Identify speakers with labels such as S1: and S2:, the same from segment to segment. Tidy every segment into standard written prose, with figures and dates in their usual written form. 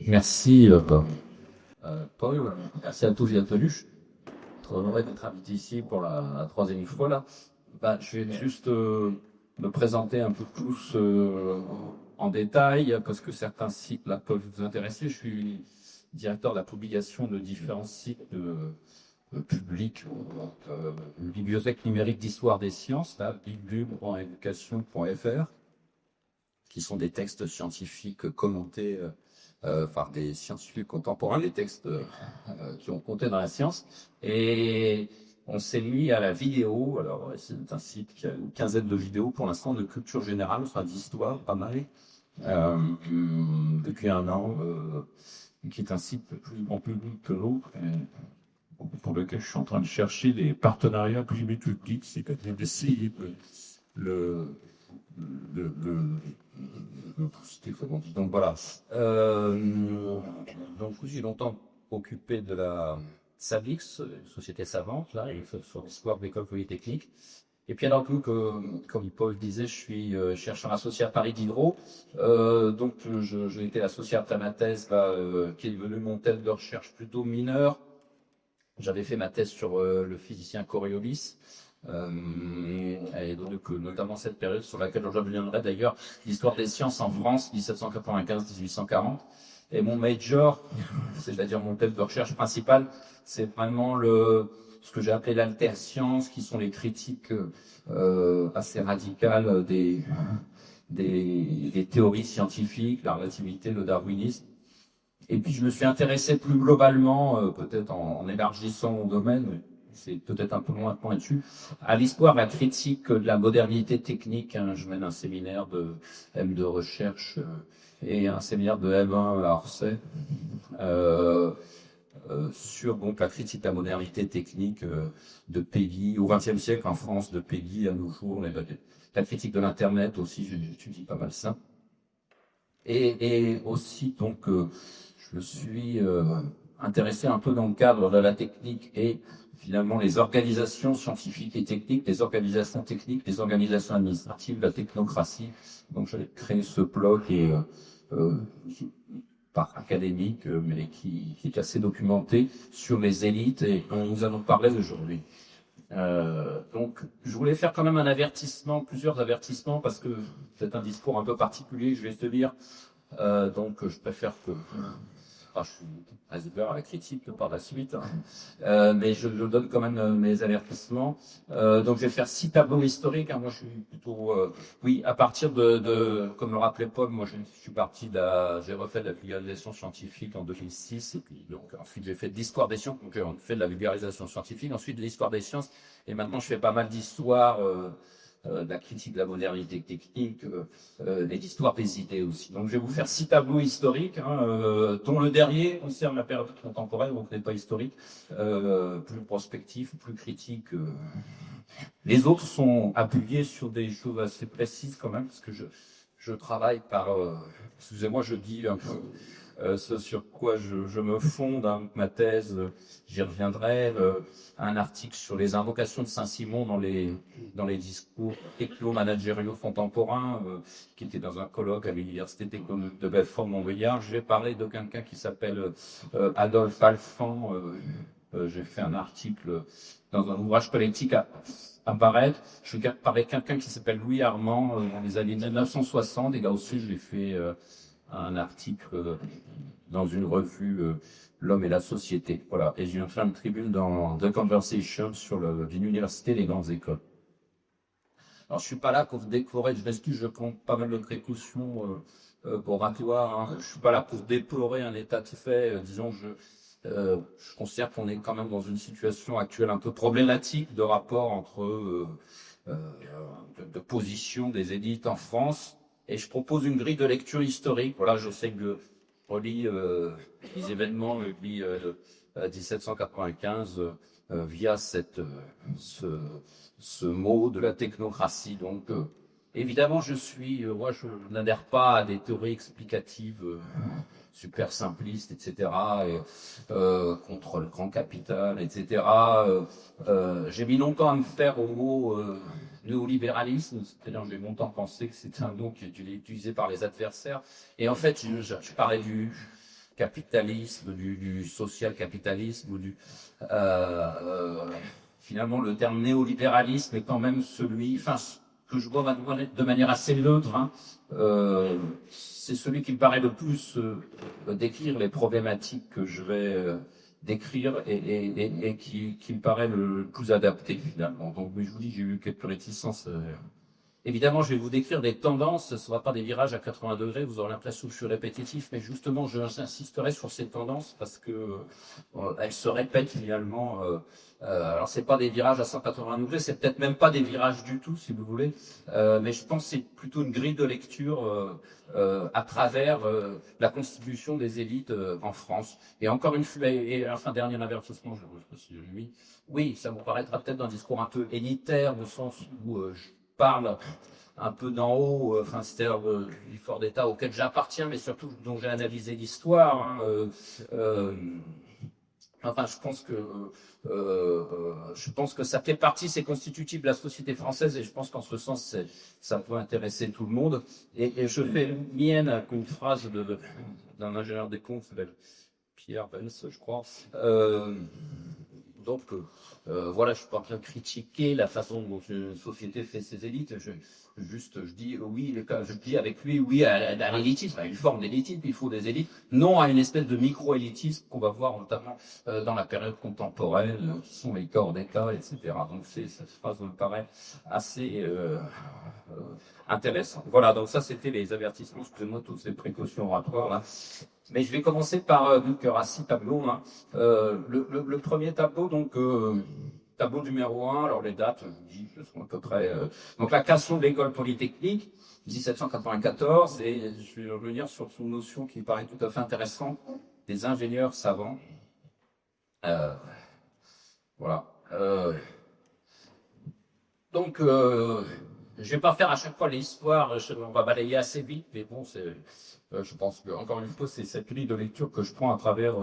S1: Merci Paul, merci à tous et à tous. Je suis très honoré d'être invité ici pour la troisième fois là. Je vais juste me présenter un peu plus en détail parce que certains sites là peuvent vous intéresser. Je suis directeur de la publication de différents sites publics, une bibliothèque numérique d'histoire des sciences, là, biblub.education.fr, qui sont des textes scientifiques commentés par des scientifiques contemporains, des textes qui ont compté dans la science. Et on s'est mis à la vidéo. Alors, c'est un site qui a une quinzaine de vidéos pour l'instant de culture générale, enfin d'histoire, pas mal, depuis un an, qui est un site plus grand public que l'autre, pour lequel je suis en train de chercher des partenariats public-public, c'est quand même d'essayer donc voilà. Donc j'ai longtemps occupé de la Savix, société savante, là, sur l'histoire de l'école polytechnique. Et puis alors comme Paul disait, je suis chercheur associé à Paris Diderot. Donc j'ai été associé après ma thèse, qui est devenue mon thème de recherche plutôt mineur. J'avais fait ma thèse sur le physicien Coriolis. Et donc notamment cette période sur laquelle je reviendrai d'ailleurs, l'histoire des sciences en France, 1795-1840. Et mon major, c'est-à-dire mon thème de recherche principal, c'est vraiment ce que j'ai appelé l'alter-science, qui sont les critiques assez radicales des théories scientifiques, la relativité, le darwinisme. Et puis je me suis intéressé plus globalement, peut-être en élargissant mon domaine, c'est peut-être un peu loin de point dessus, à l'histoire, la critique de la modernité technique. Je mène un séminaire de M de recherche et un séminaire de M1 à Orsay sur donc la critique de la modernité technique de Peggy au XXe siècle en France, de Peggy à nos jours, la critique de l'Internet aussi, j'étudie pas mal ça. Et aussi donc je me suis intéressé un peu dans le cadre de la technique et finalement les organisations scientifiques et techniques, les organisations techniques, les organisations administratives, la technocratie. Donc j'ai créé ce blog par académique, mais qui est assez documenté sur les élites et dont nous allons parler aujourd'hui. Donc, je voulais faire quand même un avertissement, plusieurs avertissements, parce que c'est un discours un peu particulier, je vais te dire. Donc, je préfère que... je suis ouvert à la critique par la suite, mais je donne quand même mes avertissements. Donc, je vais faire 6 tableaux historiques. Moi, je suis plutôt... oui, à partir comme le rappelait Paul, moi, je suis parti j'ai refait de la vulgarisation scientifique en 2006, et puis donc ensuite j'ai fait de l'histoire des sciences, donc on fait de la vulgarisation scientifique, ensuite de l'histoire des sciences, et maintenant je fais pas mal d'histoire, de la critique de la modernité technique, et d'histoire des idées aussi. Donc je vais vous faire 6 tableaux historiques, dont le dernier concerne la période contemporaine, donc n'est pas historique, plus prospectif, plus critique. Les autres sont appuyés sur des choses assez précises quand même, parce que je travaille par... excusez-moi, je dis un peu ce sur quoi je me fonde, ma thèse, j'y reviendrai, un article sur les invocations de Saint-Simon dans les discours techno-managériaux contemporains, qui était dans un colloque à l'Université technologique de Belfort-Montbéliard. Je vais parler de quelqu'un qui s'appelle Adolphe Alphand. J'ai fait un article dans un ouvrage collectif apparaître. Je vais parler de quelqu'un qui s'appelle Louis Armand dans les années 1960, et là aussi j'ai fait un article dans une revue L'Homme et la Société. Voilà. Et j'ai fait une tribune dans The Conversation sur l'université et les grandes écoles. Alors je suis pas là pour décorer, je m'excuse, je prends pas mal de précautions pour Matoire. Je suis pas là pour déplorer un état de fait. Disons, je considère qu'on est quand même dans une situation actuelle un peu problématique de rapport entre de position des élites en France, et je propose une grille de lecture historique. Voilà, je sais que je relis les événements depuis 1795 via ce mot de la technocratie. Donc Évidemment, moi, je n'adhère pas à des théories explicatives super simplistes, etc., contre le grand capital, etc. J'ai mis longtemps à me faire au mot néolibéralisme, c'est-à-dire j'ai longtemps pensé que c'était un mot qui était utilisé par les adversaires. Et en fait, je parlais du capitalisme, du social-capitalisme, finalement, le terme néolibéralisme est quand même que je vois de manière assez neutre, hein. C'est celui qui me paraît le plus décrire les problématiques que je vais décrire et qui me paraît le plus adapté finalement. Donc, mais je vous dis, j'ai eu quelques réticences. Évidemment, je vais vous décrire des tendances, ce ne sera pas des virages à 80 degrés, vous aurez l'impression que je suis répétitif, mais justement, j'insisterai sur ces tendances parce que elles se répètent finalement. Alors, c'est pas des virages à 180 degrés, c'est peut-être même pas des virages du tout, si vous voulez, mais je pense que c'est plutôt une grille de lecture à travers la constitution des élites en France. Et encore une fois, et enfin, dernier avertissement, je ne sais pas si je l'ai mis. Oui, ça vous paraîtra peut-être d'un discours un peu élitaire, au sens où je parle un peu d'en haut, enfin, c'est-à-dire du fort d'État auquel j'appartiens, mais surtout dont j'ai analysé l'histoire. Hein, enfin, je pense que ça fait partie, c'est constitutif de la société française, et je pense qu'en ce sens, ça peut intéresser tout le monde. Et je fais mienne une phrase d'un ingénieur des ponts, qui s'appelle Pierre Benz, je crois. Donc, voilà, je suis pas en train de critiquer la façon dont une société fait ses élites. Je dis oui, je dis avec lui oui à l'élitisme, à une forme d'élitisme. Il faut des élites, non à une espèce de micro-élitisme qu'on va voir notamment dans la période contemporaine, qui sont les corps d'État, etc. Donc, cette phrase me paraît assez intéressante. Voilà, donc ça, c'était les avertissements. Excusez-moi toutes ces précautions oratoires là. Mais je vais commencer par donc il y aura 6 tableaux. Hein. Le premier tableau, donc tableau numéro 1, alors les dates, je vous dis, sont à peu près. Donc la création de l'école polytechnique, 1794, et je vais revenir sur une notion qui me paraît tout à fait intéressante, des ingénieurs savants. Voilà. Donc, je vais pas faire à chaque fois l'histoire, on va balayer assez vite, mais bon, je pense que, encore une fois, c'est cette grille de lecture que je prends à travers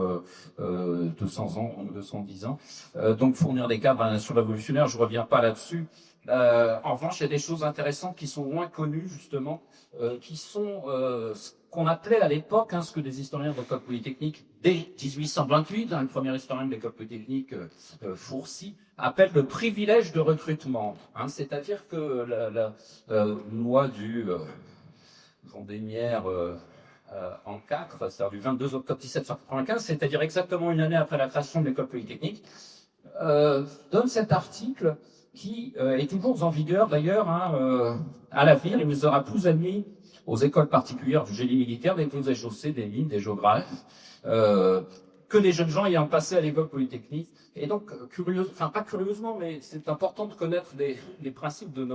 S1: 200 ans, 210 ans. Donc, fournir des cadres à la nation révolutionnaire, je reviens pas là-dessus. En revanche, il y a des choses intéressantes qui sont moins connues, justement, qui sont ce qu'on appelait à l'époque, ce que des historiens de l'école polytechnique, dès 1828, le premier historien de l'école polytechnique, Fourcy, appelle le privilège de recrutement. C'est-à-dire que la loi du Vendémière en 4, c'est-à-dire du 22 octobre 1795, c'est-à-dire exactement une année après la création de l'école polytechnique, donne cet article qui est toujours en vigueur d'ailleurs à l'avenir. Il ne sera plus admis aux écoles particulières du génie militaire, des ponts et chaussées, des mines, des géographes, que les jeunes gens ayant passé à l'école polytechnique. Et donc, pas curieusement, mais c'est important de connaître les principes de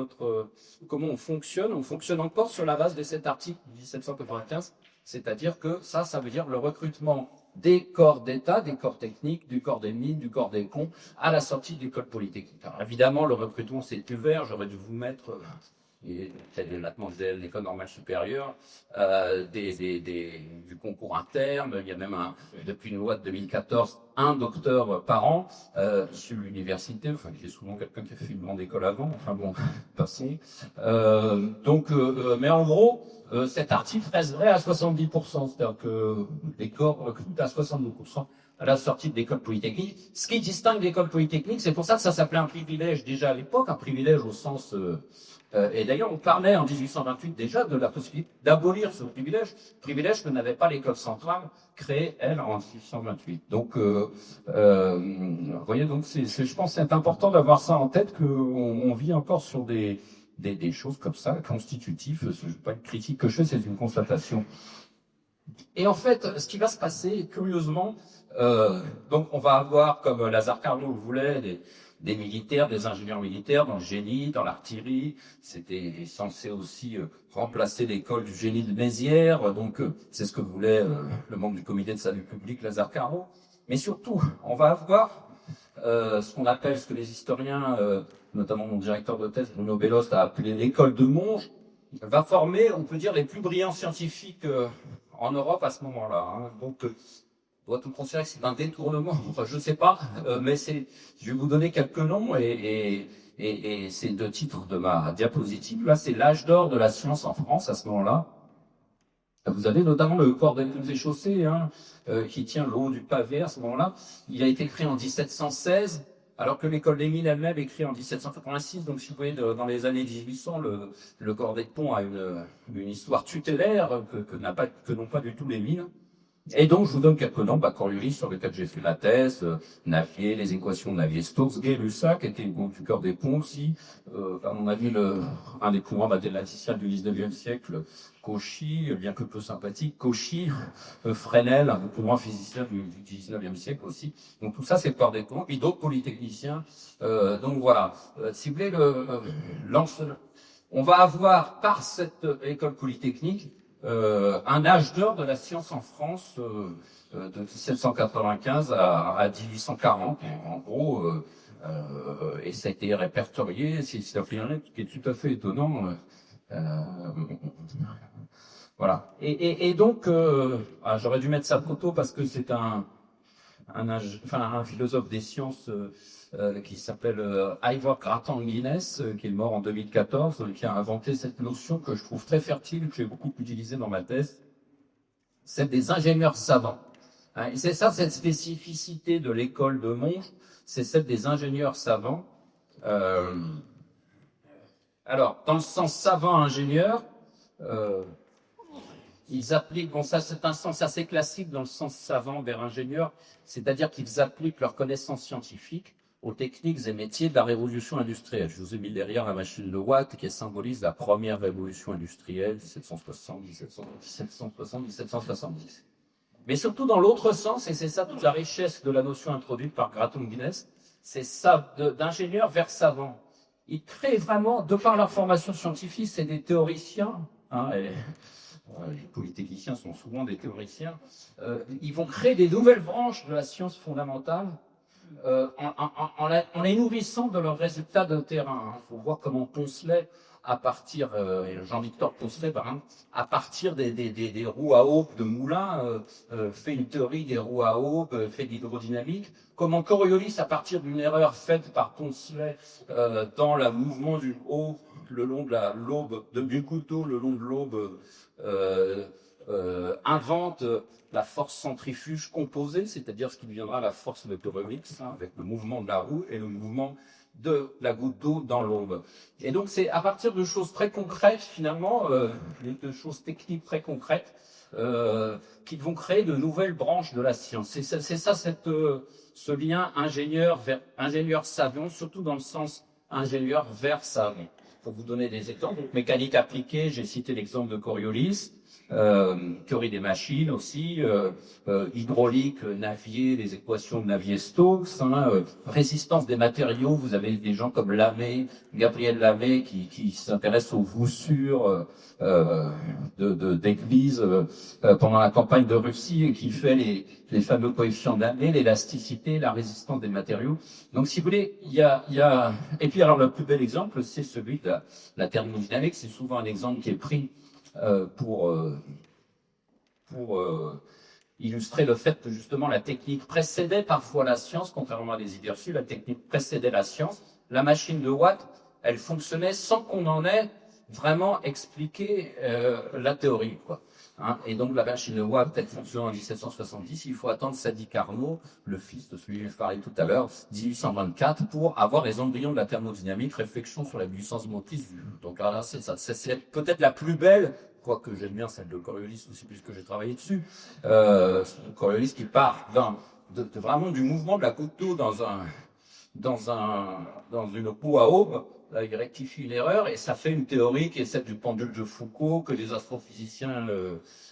S1: comment on fonctionne. On fonctionne encore sur la base de cet article 1795, c'est-à-dire que ça veut dire le recrutement des corps d'État, des corps techniques, du corps des mines, du corps des ponts, à la sortie de l'école polytechnique. Alors, évidemment, le recrutement, c'est ouvert. J'aurais dû vous mettre l'école normale supérieure, du concours interne. Il y a même depuis une loi de 2014, un docteur par an sur l'université, qui est souvent quelqu'un qui a fait une grande école avant. Enfin bon, passons. Mais en gros, cet article reste vrai à 70%, c'est-à-dire que les corps recrutent à 72% à la sortie de l'école polytechnique. Ce qui distingue l'école polytechnique, c'est pour ça que ça s'appelait un privilège déjà à l'époque, un privilège au sens et d'ailleurs, on parlait en 1828 déjà de la possibilité d'abolir ce privilège que n'avait pas l'école centrale, créée, elle, en 1828. Donc, vous voyez, donc je pense que c'est important d'avoir ça en tête, qu'on vit encore sur des choses comme ça, constitutives. Ce n'est pas une critique que je fais, c'est une constatation. Et en fait, ce qui va se passer, curieusement, donc on va avoir, comme Lazare Carnot le voulait, des militaires, des ingénieurs militaires dans le génie, dans l'artillerie. C'était censé aussi remplacer l'école du génie de Mézières. Donc, c'est ce que voulait le membre du comité de salut public, Lazare Carnot. Mais surtout, on va avoir ce que les historiens, notamment mon directeur de thèse, Bruno Bellost, a appelé l'école de Monge. va former, on peut dire, les plus brillants scientifiques en Europe à ce moment-là. Hein. Donc, doit-on considérer que c'est un détournement? Enfin, je ne sais pas, mais je vais vous donner quelques noms et c'est deux titres de ma diapositive. Là, c'est l'âge d'or de la science en France à ce moment-là. Vous avez notamment le corps des ponts et chaussées, hein, qui tient le haut du pavé à ce moment-là. Il a été créé en 1716, alors que l'école des mines elle-même est créée en 1786. Donc, si vous voyez, dans les années 1800, le corps des ponts a une histoire tutélaire que n'ont pas du tout les mines. Et donc, je vous donne quelques noms, Coriolis, sur lequel j'ai fait ma thèse, Navier, les équations de Navier-Stokes, Gay-Lussac, qui était du cœur des ponts aussi, à mon avis, un des plus grands mathématiciens du 19e siècle, Cauchy, bien que peu sympathique, Cauchy, Fresnel, un des plus grands physiciens du 19e siècle aussi. Donc, tout ça, c'est le cœur des ponts, puis d'autres polytechniciens. Donc, voilà. Si vous voulez, on va avoir, par cette école polytechnique, un âge d'or de la science en France de 1795 à 1840, en gros, et ça a été répertorié, c'est un phénomène qui est tout à fait étonnant. Voilà. Et donc, j'aurais dû mettre sa photo parce que c'est un philosophe des sciences qui s'appelle Ivor Grattan Guinness, qui est mort en 2014, qui a inventé cette notion que je trouve très fertile, que j'ai beaucoup utilisée dans ma thèse, celle des ingénieurs savants. Hein, et c'est ça, cette spécificité de l'école de Monge, c'est celle des ingénieurs savants. Alors, dans le sens savant-ingénieur, ils appliquent, bon ça c'est un sens assez classique dans le sens savant vers ingénieur, c'est-à-dire qu'ils appliquent leurs connaissances scientifiques aux techniques et métiers de la révolution industrielle. Je vous ai mis derrière la machine de Watt qui symbolise la première révolution industrielle, 1770. Mais surtout dans l'autre sens, et c'est ça toute la richesse de la notion introduite par Grattan Guinness, c'est ça d'ingénieur vers savant. Ils créent vraiment, de par leur formation scientifique, c'est des théoriciens, hein, les polytechniciens sont souvent des théoriciens, ils vont créer des nouvelles branches de la science fondamentale en les nourrissant de leurs résultats de terrain. Il faut voir comment Poncelet, à partir, Jean-Victor Poncelet, par exemple, à partir des roues à aube de Moulin, fait une théorie des roues à aube, fait de l'hydrodynamique. Comment Coriolis, à partir d'une erreur faite par Poncelet dans le mouvement du haut, le long de l'aube, du couteau, le long de l'aube, invente la force centrifuge composée, c'est-à-dire ce qui deviendra la force de Thermomix, hein, avec le mouvement de la roue et le mouvement de la goutte d'eau dans l'aube. Et donc c'est à partir de choses très concrètes, finalement, de choses techniques très concrètes, qu'ils vont créer de nouvelles branches de la science. C'est ça, ce lien ingénieur savant, surtout dans le sens ingénieur vers savant. Pour vous donner des exemples, mécanique appliquée, j'ai cité l'exemple de Coriolis, théorie des machines aussi, hydraulique, Navier, les équations de Navier-Stokes, résistance des matériaux, vous avez des gens comme Lamé, Gabriel Lamé, qui s'intéresse aux voussures d'églises pendant la campagne de Russie et qui fait les fameux coefficients de Lamé, l'élasticité, la résistance des matériaux. Donc, si vous voulez, il y a... Et puis, alors, le plus bel exemple, c'est celui de la thermodynamique. C'est souvent un exemple qui est pris pour illustrer le fait que, justement, la technique précédait parfois la science, contrairement à des idées reçues, la technique précédait la science. La machine de Watt, elle fonctionnait sans qu'on en ait vraiment expliqué la théorie, quoi. Hein, et donc la machine de Watt, elle fonctionne en 1770, il faut attendre Sadi Carnot, le fils de celui que je parlais tout à l'heure, 1824, pour avoir les embryons de la thermodynamique, réflexion sur la puissance motrice. Donc là, c'est peut-être la plus belle, quoique j'aime bien celle de Coriolis aussi, puisque j'ai travaillé dessus. Coriolis qui part vraiment du mouvement de la goutte d'eau dans une peau à aube. Là, il rectifie une erreur et ça fait une théorie qui est celle du pendule de Foucault que les astrophysiciens,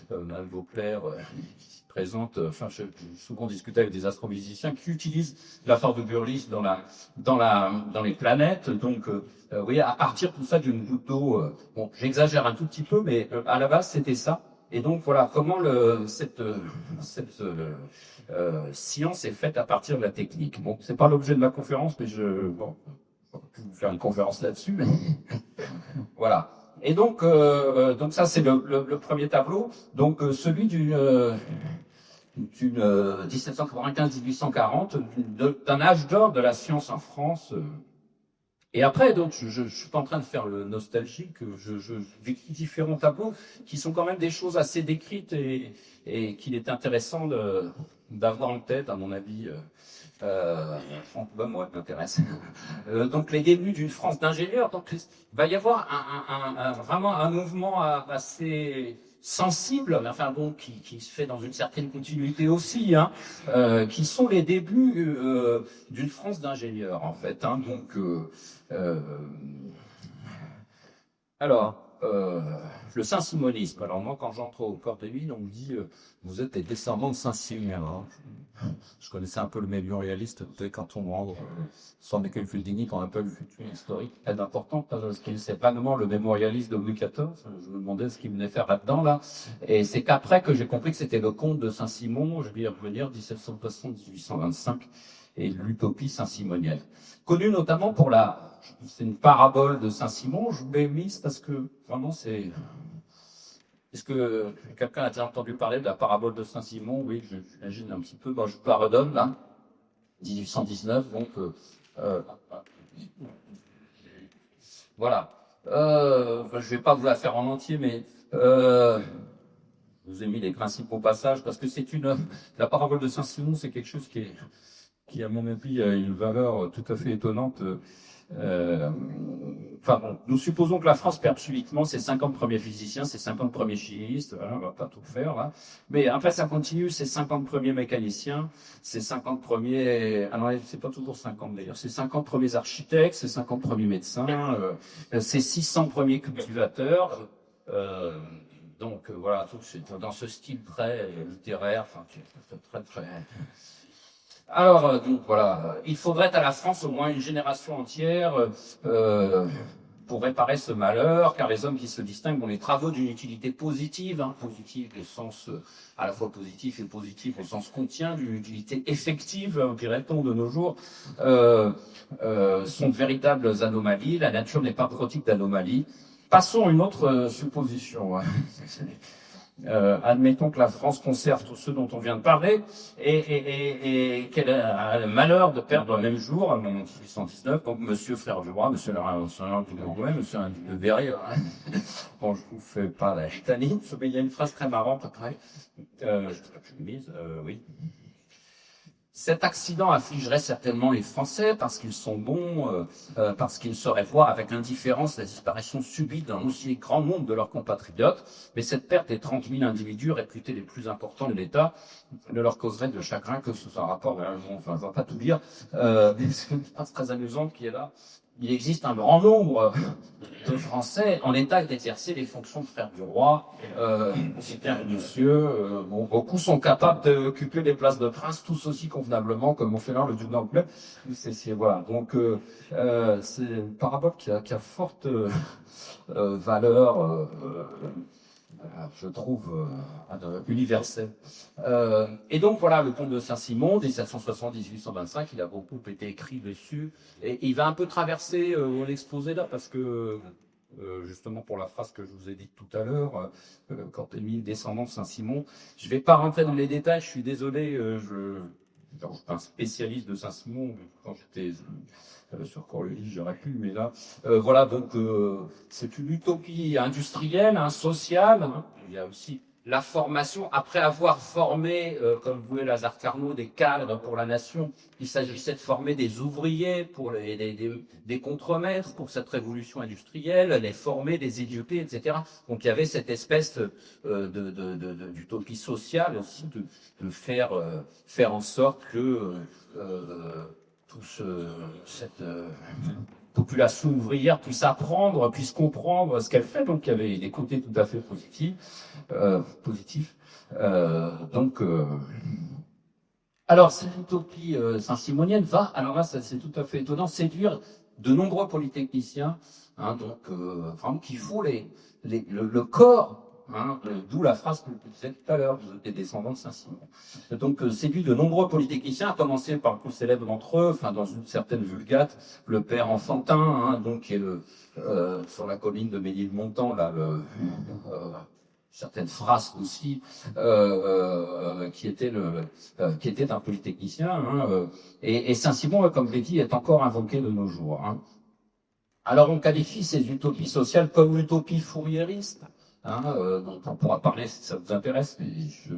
S1: Vauclair, présentent. Enfin, j'ai souvent discuté avec des astrophysiciens qui utilisent la force de Burlis dans les planètes. Donc, oui, à partir tout ça d'une goutte d'eau. Bon, j'exagère un tout petit peu, mais à la base c'était ça. Et donc voilà comment cette science est faite à partir de la technique. Bon, c'est pas l'objet de ma conférence, mais je vais vous faire une conférence là-dessus. Voilà. Et donc ça c'est le premier tableau. Donc celui d'une 1795-1840, d'un âge d'or de la science en France. Et après, donc, je suis pas en train de faire le nostalgique, je décris différents tableaux qui sont quand même des choses assez décrites et qu'il est intéressant d'avoir en tête, à mon avis. Franck Baume, moi, m'intéresse. Donc, les débuts d'une France d'ingénieurs. Donc, il va y avoir vraiment un mouvement assez sensible, enfin bon, qui se fait dans une certaine continuité aussi, hein, qui sont les débuts d'une France d'ingénieurs, en fait. Hein, donc, alors, le saint-simonisme. Alors moi, quand j'entre au corps de mine, on me dit vous êtes des descendants de Saint-Simon. Hein. Je connaissais un peu le mémorialiste quand on rentre sans Michael Fildini, quand on appelle le futur historique, très important, parce qu'il c'est pas vraiment le mémorialiste de Louis XIV. Je me demandais ce qu'il venait faire là-dedans, là. Et c'est qu'après que j'ai compris que c'était le comte de Saint-Simon, je vais y revenir, 1760-1825, et l'utopie saint-simonienne. Connu notamment pour c'est une parabole de Saint-Simon, je vous l'ai mise parce que vraiment c'est... Est-ce que quelqu'un a déjà entendu parler de la parabole de Saint-Simon? Oui, j'imagine un petit peu. Bon, je vous la redonne là, 1819. Donc voilà. Je vais pas vous la faire en entier, mais je vous ai mis les principaux passages parce que la parabole de Saint-Simon, c'est quelque chose qui à mon avis a une valeur tout à fait étonnante. Bon, nous supposons que la France perd subitement ses 50 premiers physiciens, ses 50 premiers chimistes, voilà, on va pas tout faire là. Mais après ça continue, ses 50 premiers mécaniciens, ses 50 premiers, alors c'est pas toujours 50 d'ailleurs, ses 50 premiers architectes, ses 50 premiers médecins, ses 600 premiers cultivateurs, donc voilà, tout c'est dans ce style très littéraire, enfin très alors, donc voilà, il faudrait à la France au moins une génération entière pour réparer ce malheur, car les hommes qui se distinguent ont les travaux d'une utilité positive, hein, positive au sens à la fois positif et positif au sens contient, d'une utilité effective, dirait-on de nos jours, sont de véritables anomalies. La nature n'est pas protique d'anomalies. Passons à une autre supposition. Hein. Admettons que la France conserve tous ceux dont on vient de parler et qu'elle a le malheur de perdre le même jour, en 1819, donc Monsieur Frère du Roi, Monsieur le Monsieur de Verrier. Bon, je vous fais pas la chitanite, mais il y a une phrase très marrante après. Je mise, oui. Cet accident affligerait certainement les Français parce qu'ils sont bons, parce qu'ils sauraient voir avec indifférence la disparition subite d'un aussi grand nombre de leurs compatriotes. Mais cette perte des 30 000 individus réputés les plus importants de l'État ne leur causerait de chagrin que ce soit un rapport. Enfin, je ne vais pas tout dire. C'est une phrase très amusante qui est là. Il existe un grand nombre de Français en état d'exercer les fonctions de frère du roi, aussi bien monsieur. Bon, beaucoup sont capables d'occuper les places de prince, tous aussi convenablement, comme on fait là le duc d'Angoulême. Voilà. Donc, c'est une parabole qui a forte valeur. Je trouve universel. Et donc voilà, le comte de Saint-Simon, 1760-1825, il a beaucoup été écrit dessus, et il va un peu traverser l'exposé là, parce que justement pour la phrase que je vous ai dite tout à l'heure, quand il mis descendant de Saint-Simon, je ne vais pas rentrer dans les détails, je suis désolé, je suis un spécialiste de Saint-Simon, quand j'étais sur Corleone, j'aurais pu, mais là, voilà, donc c'est une utopie industrielle, hein, sociale. Hein. Il y a aussi la formation. Après avoir formé, comme vous voulez, Lazare Carnot, des cadres pour la nation, il s'agissait de former des ouvriers pour des contremaîtres pour cette révolution industrielle, les former, les éduquer, etc. Donc il y avait cette espèce d'utopie sociale aussi, de faire en sorte que cette population ouvrière puisse apprendre, puisse comprendre ce qu'elle fait. Donc il y avait des côtés tout à fait positifs. Alors cette utopie saint-simonienne va, alors là c'est tout à fait étonnant, séduire de nombreux polytechniciens, hein, donc vraiment qui font le corps hein, d'où la phrase que je disais tout à l'heure, vous êtes des descendants de Saint-Simon. Donc séduit de nombreux polytechniciens, à commencer par le plus célèbre d'entre eux, enfin dans une certaine vulgate, le père Enfantin, hein, donc qui est sur la colline de Ménilmontant, là, certaines phrases aussi, qui était un polytechnicien, hein, et Saint-Simon, comme je l'ai dit, est encore invoqué de nos jours. Hein. Alors on qualifie ces utopies sociales comme l'utopie fourriériste, hein, dont on pourra parler si ça vous intéresse, mais je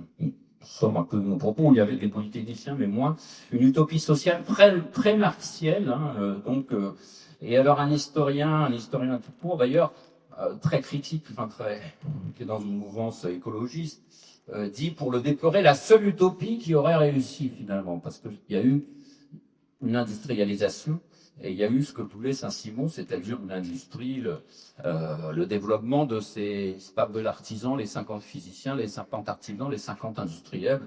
S1: somme un peu de mon propos, il y avait des polytechniciens, mais moins, une utopie sociale très marxienne, hein, et alors un historien tout court d'ailleurs, très critique, qui est dans une mouvance écologiste, dit pour le déplorer la seule utopie qui aurait réussi finalement, parce qu'il y a eu une industrialisation, et il y a eu ce que voulait Saint-Simon, c'est-à-dire une industrie, le développement de ces, c'est pas de l'artisan, les 50 physiciens, les 50 artisans, les 50 industriels.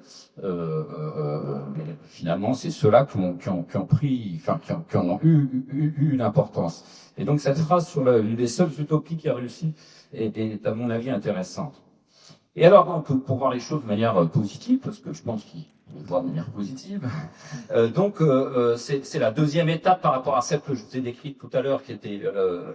S1: Finalement, c'est ceux-là qui ont pris, enfin, qui ont eu une importance. Et donc cette phrase sur l'une des seules utopies qui a réussi est à mon avis intéressante. Et alors, donc, pour voir les choses de manière positive, parce que je pense qu'il faut voir de manière positive, c'est la deuxième étape par rapport à celle que je vous ai décrite tout à l'heure, qui était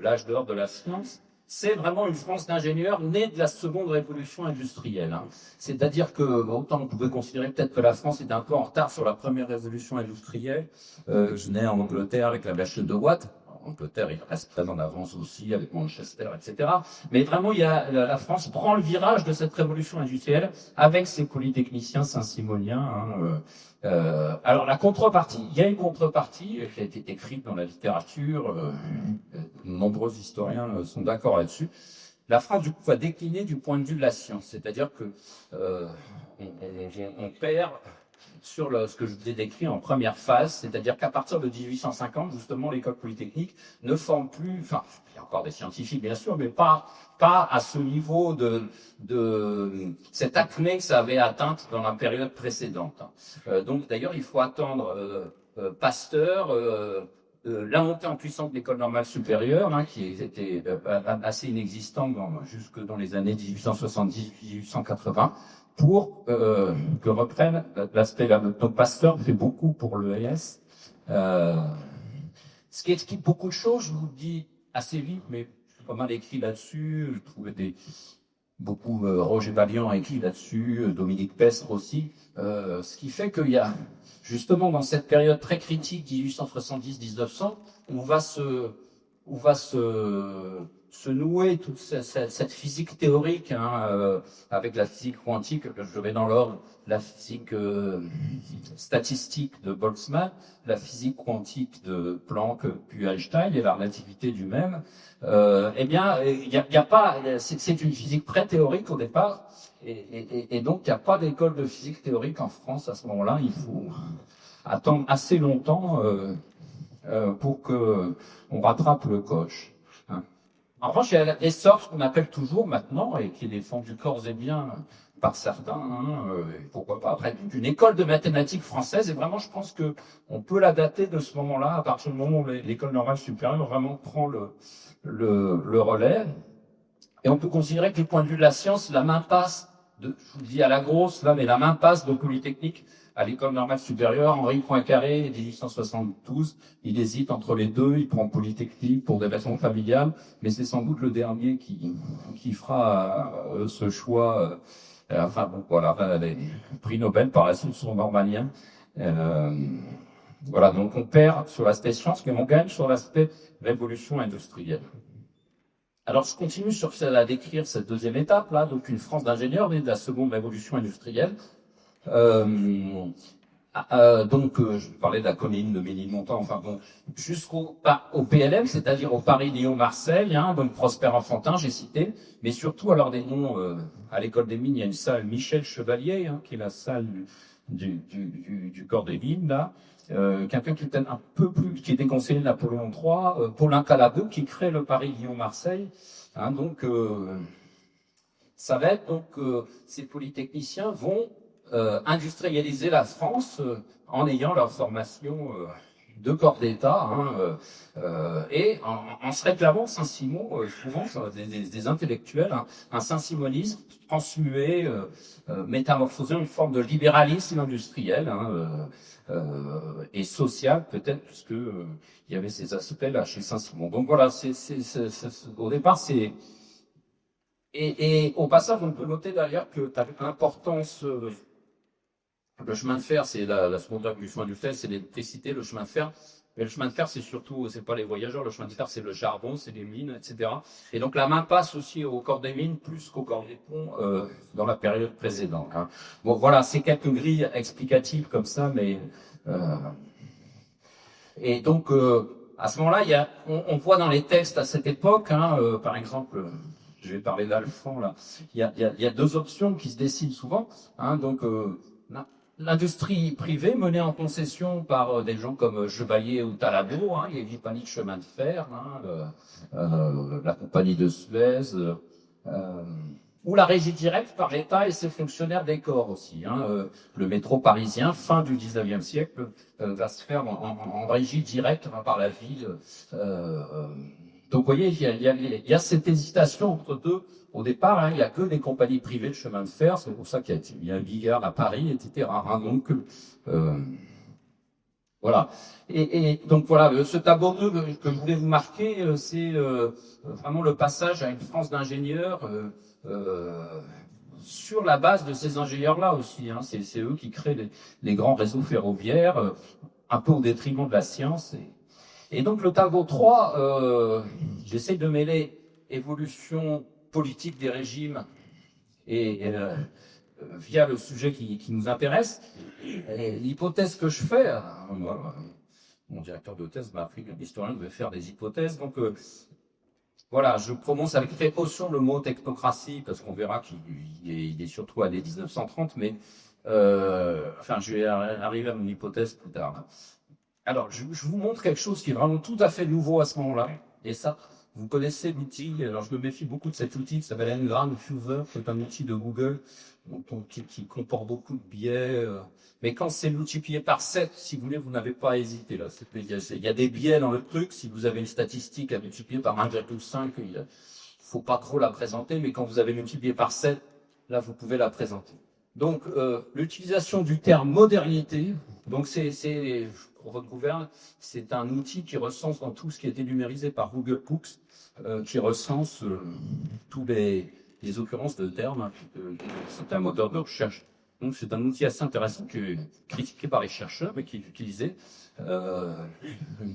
S1: l'âge d'or de la science. C'est vraiment une France d'ingénieurs née de la seconde révolution industrielle. Hein. C'est-à-dire que, autant on pouvait considérer peut-être que la France était un peu en retard sur la première révolution industrielle, je nais en Angleterre avec la machine de Watt. Angleterre, il reste très en avance aussi avec Manchester, etc. Mais vraiment, la France prend le virage de cette révolution industrielle avec ses polytechniciens saint-simoniens. Hein, alors la contrepartie, il y a une contrepartie qui a été écrite dans la littérature, de nombreux historiens sont d'accord là-dessus. La France, du coup, va décliner du point de vue de la science, c'est-à-dire que on perd sur ce que je vous ai décrit en première phase, c'est-à-dire qu'à partir de 1850, justement, l'école polytechnique ne forme plus, enfin, il y a encore des scientifiques, bien sûr, mais pas à ce niveau de cette acmé que ça avait atteinte dans la période précédente. Donc, d'ailleurs, il faut attendre Pasteur, la montée en puissance de l'école normale supérieure, hein, qui était assez inexistante jusque dans les années 1870-1880, pour que reprenne l'aspect là. Donc Pasteur fait beaucoup pour l'ES. Ce qui explique beaucoup de choses, je vous le dis assez vite, mais j'ai pas mal écrit là-dessus. Je trouvais beaucoup Roger Valiant a écrit là-dessus, Dominique Pestre aussi. Ce qui fait qu'il y a justement dans cette période très critique 1870-1900 où va se nouer toute cette physique théorique, hein, avec la physique quantique, je vais dans l'ordre, la physique statistique de Boltzmann, la physique quantique de Planck puis Einstein et la relativité du même. Eh bien, il y a pas, c'est une physique pré-théorique au départ, et donc il n'y a pas d'école de physique théorique en France à ce moment-là. Il faut attendre assez longtemps pour que on rattrape le coche. Hein. En revanche, il y a l'essor, ce qu'on appelle toujours maintenant, et qui est défendu corps et bien par certains, hein, pourquoi pas, après, d'une école de mathématiques française, et vraiment, je pense que on peut la dater de ce moment-là, à partir du moment où l'école normale supérieure vraiment prend le relais. Et on peut considérer que du point de vue de la science, la main passe, je vous le dis à la grosse, là, mais la main passe de Polytechnique à l'école normale supérieure. Henri Poincaré, 1872, il hésite entre les deux, il prend Polytechnique pour des raisons familiales, mais c'est sans doute le dernier qui fera ce choix. Enfin bon, voilà, les prix Nobel par la suite sont normaliens. Voilà, donc on perd sur l'aspect science, mais on gagne sur l'aspect révolution industrielle. Alors, je continue à décrire cette deuxième étape, là, donc une France d'ingénieurs née de la seconde révolution industrielle. Je parlais de la colline de Ménilmontant, enfin bon, jusqu'au PLM, c'est-à-dire au Paris-Lyon-Marseille, hein, donc Prosper Enfantin, j'ai cité, mais surtout, alors des noms, à l'école des mines, il y a une salle Michel Chevalier, hein, qui est la salle du corps des mines, là. Quelqu'un qui était un peu plus, qui était conseiller de Napoléon III, Paulin Calabeux, qui crée le Paris-Lyon-Marseille. Hein, donc, ça va être donc ces polytechniciens vont industrialiser la France en ayant leur formation de corps d'État, et en se réclamant Saint-Simon, souvent des intellectuels, un saint-simonisme transmué, métamorphosé en une forme de libéralisme industriel et social peut-être, puisque il y avait ces aspects-là chez Saint-Simon. Donc voilà, au départ, c'est... Et au passage, on peut noter d'ailleurs que tu as l'importance... le chemin de fer, c'est la seconde révolution industrielle, c'est l'électricité, le chemin de fer. Mais le chemin de fer, c'est surtout, c'est pas les voyageurs, le chemin de fer, c'est le charbon, c'est les mines, etc. Et donc la main passe aussi au corps des mines plus qu'au corps des ponts dans la période précédente. Bon, voilà, c'est quelques grilles explicatives comme ça, mais et donc à ce moment-là, on voit dans les textes à cette époque, par exemple. Je vais parler d'Alphand là. Il y a deux options qui se dessinent souvent. Donc l'industrie privée menée en concession par des gens comme Chevalier ou Talabot, il y a une compagnie de chemin de fer, la compagnie de Suez, ou la régie directe par l'État et ses fonctionnaires des corps aussi. Le métro parisien, fin du 19e siècle, va se faire en régie directe par la ville. Donc, vous voyez, il y a cette hésitation entre deux. Au départ, il n'y a que des compagnies privées de chemin de fer. C'est pour ça qu'il y a un Bigard à Paris, etc. Donc, voilà. Et donc, voilà, ce tableau 2 que je voulais vous marquer, c'est vraiment le passage à une France d'ingénieurs sur la base de ces ingénieurs-là aussi. C'est eux qui créent les grands réseaux ferroviaires, un peu au détriment de la science. Et donc le tableau 3, j'essaie de mêler évolution politique des régimes et via le sujet qui nous intéresse. L'hypothèse que je fais, mon directeur de thèse m'a appris que l'historien devait faire des hypothèses, donc voilà, je prononce avec précaution le mot technocratie, parce qu'on verra qu'il est surtout années 1930, mais je vais arriver à mon hypothèse plus tard. Alors, je vous montre quelque chose qui est vraiment tout à fait nouveau à ce moment-là. Et ça, vous connaissez l'outil. Alors, je me méfie beaucoup de cet outil qui s'appelle Ngram Fusor. C'est un outil de Google qui comporte beaucoup de biais. Mais quand c'est multiplié par 7, si vous voulez, vous n'avez pas à hésiter. Là. Il y a des biais dans le truc. Si vous avez une statistique à multiplier par 1,5, il ne faut pas trop la présenter. Mais quand vous avez multiplié par 7, là, vous pouvez la présenter. Donc, l'utilisation du terme modernité, donc pour votre gouverne, c'est un outil qui recense dans tout ce qui a été numérisé par Google Books, qui recense tous les occurrences de termes. C'est un moteur de recherche. Donc, c'est un outil assez intéressant critiqué par les chercheurs, mais qui est utilisé.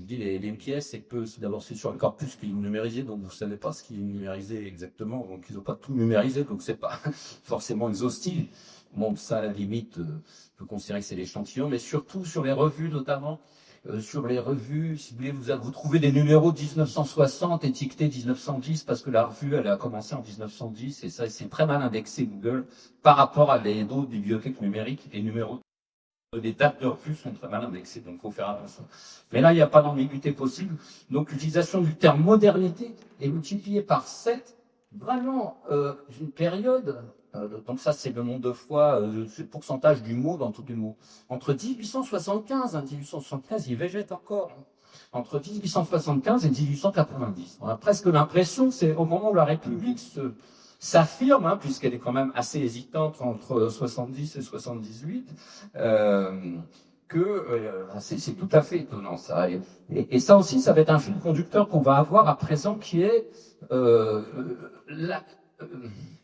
S1: Les pièces, c'est d'abord c'est sur un corpus qui est numérisé, donc vous ne savez pas ce qui est numérisé exactement, donc ils n'ont pas tout numérisé, donc c'est pas forcément exhaustif. Bon, ça, à la limite, on peut considérer que c'est l'échantillon, mais surtout sur les revues, notamment, sur les revues, si vous voulez, vous trouvez des numéros de 1960 étiquetés 1910, parce que la revue, elle a commencé en 1910, et ça, c'est très mal indexé Google, par rapport à d'autres bibliothèques numériques, les numéros des dates de revue sont très mal indexés, donc il faut faire attention. Mais là, il n'y a pas d'ambiguïté possible, donc l'utilisation du terme modernité est multipliée par 7, vraiment, une période... donc ça, c'est le nombre de fois, c'est le pourcentage du mot dans tous les mots. Entre 1875, il végète encore. Entre 1875 et 1890. On a presque l'impression, c'est au moment où la République s'affirme, puisqu'elle est quand même assez hésitante entre 70 et 78, c'est tout à fait étonnant ça. Et ça aussi, ça va être un fil conducteur qu'on va avoir à présent, qui est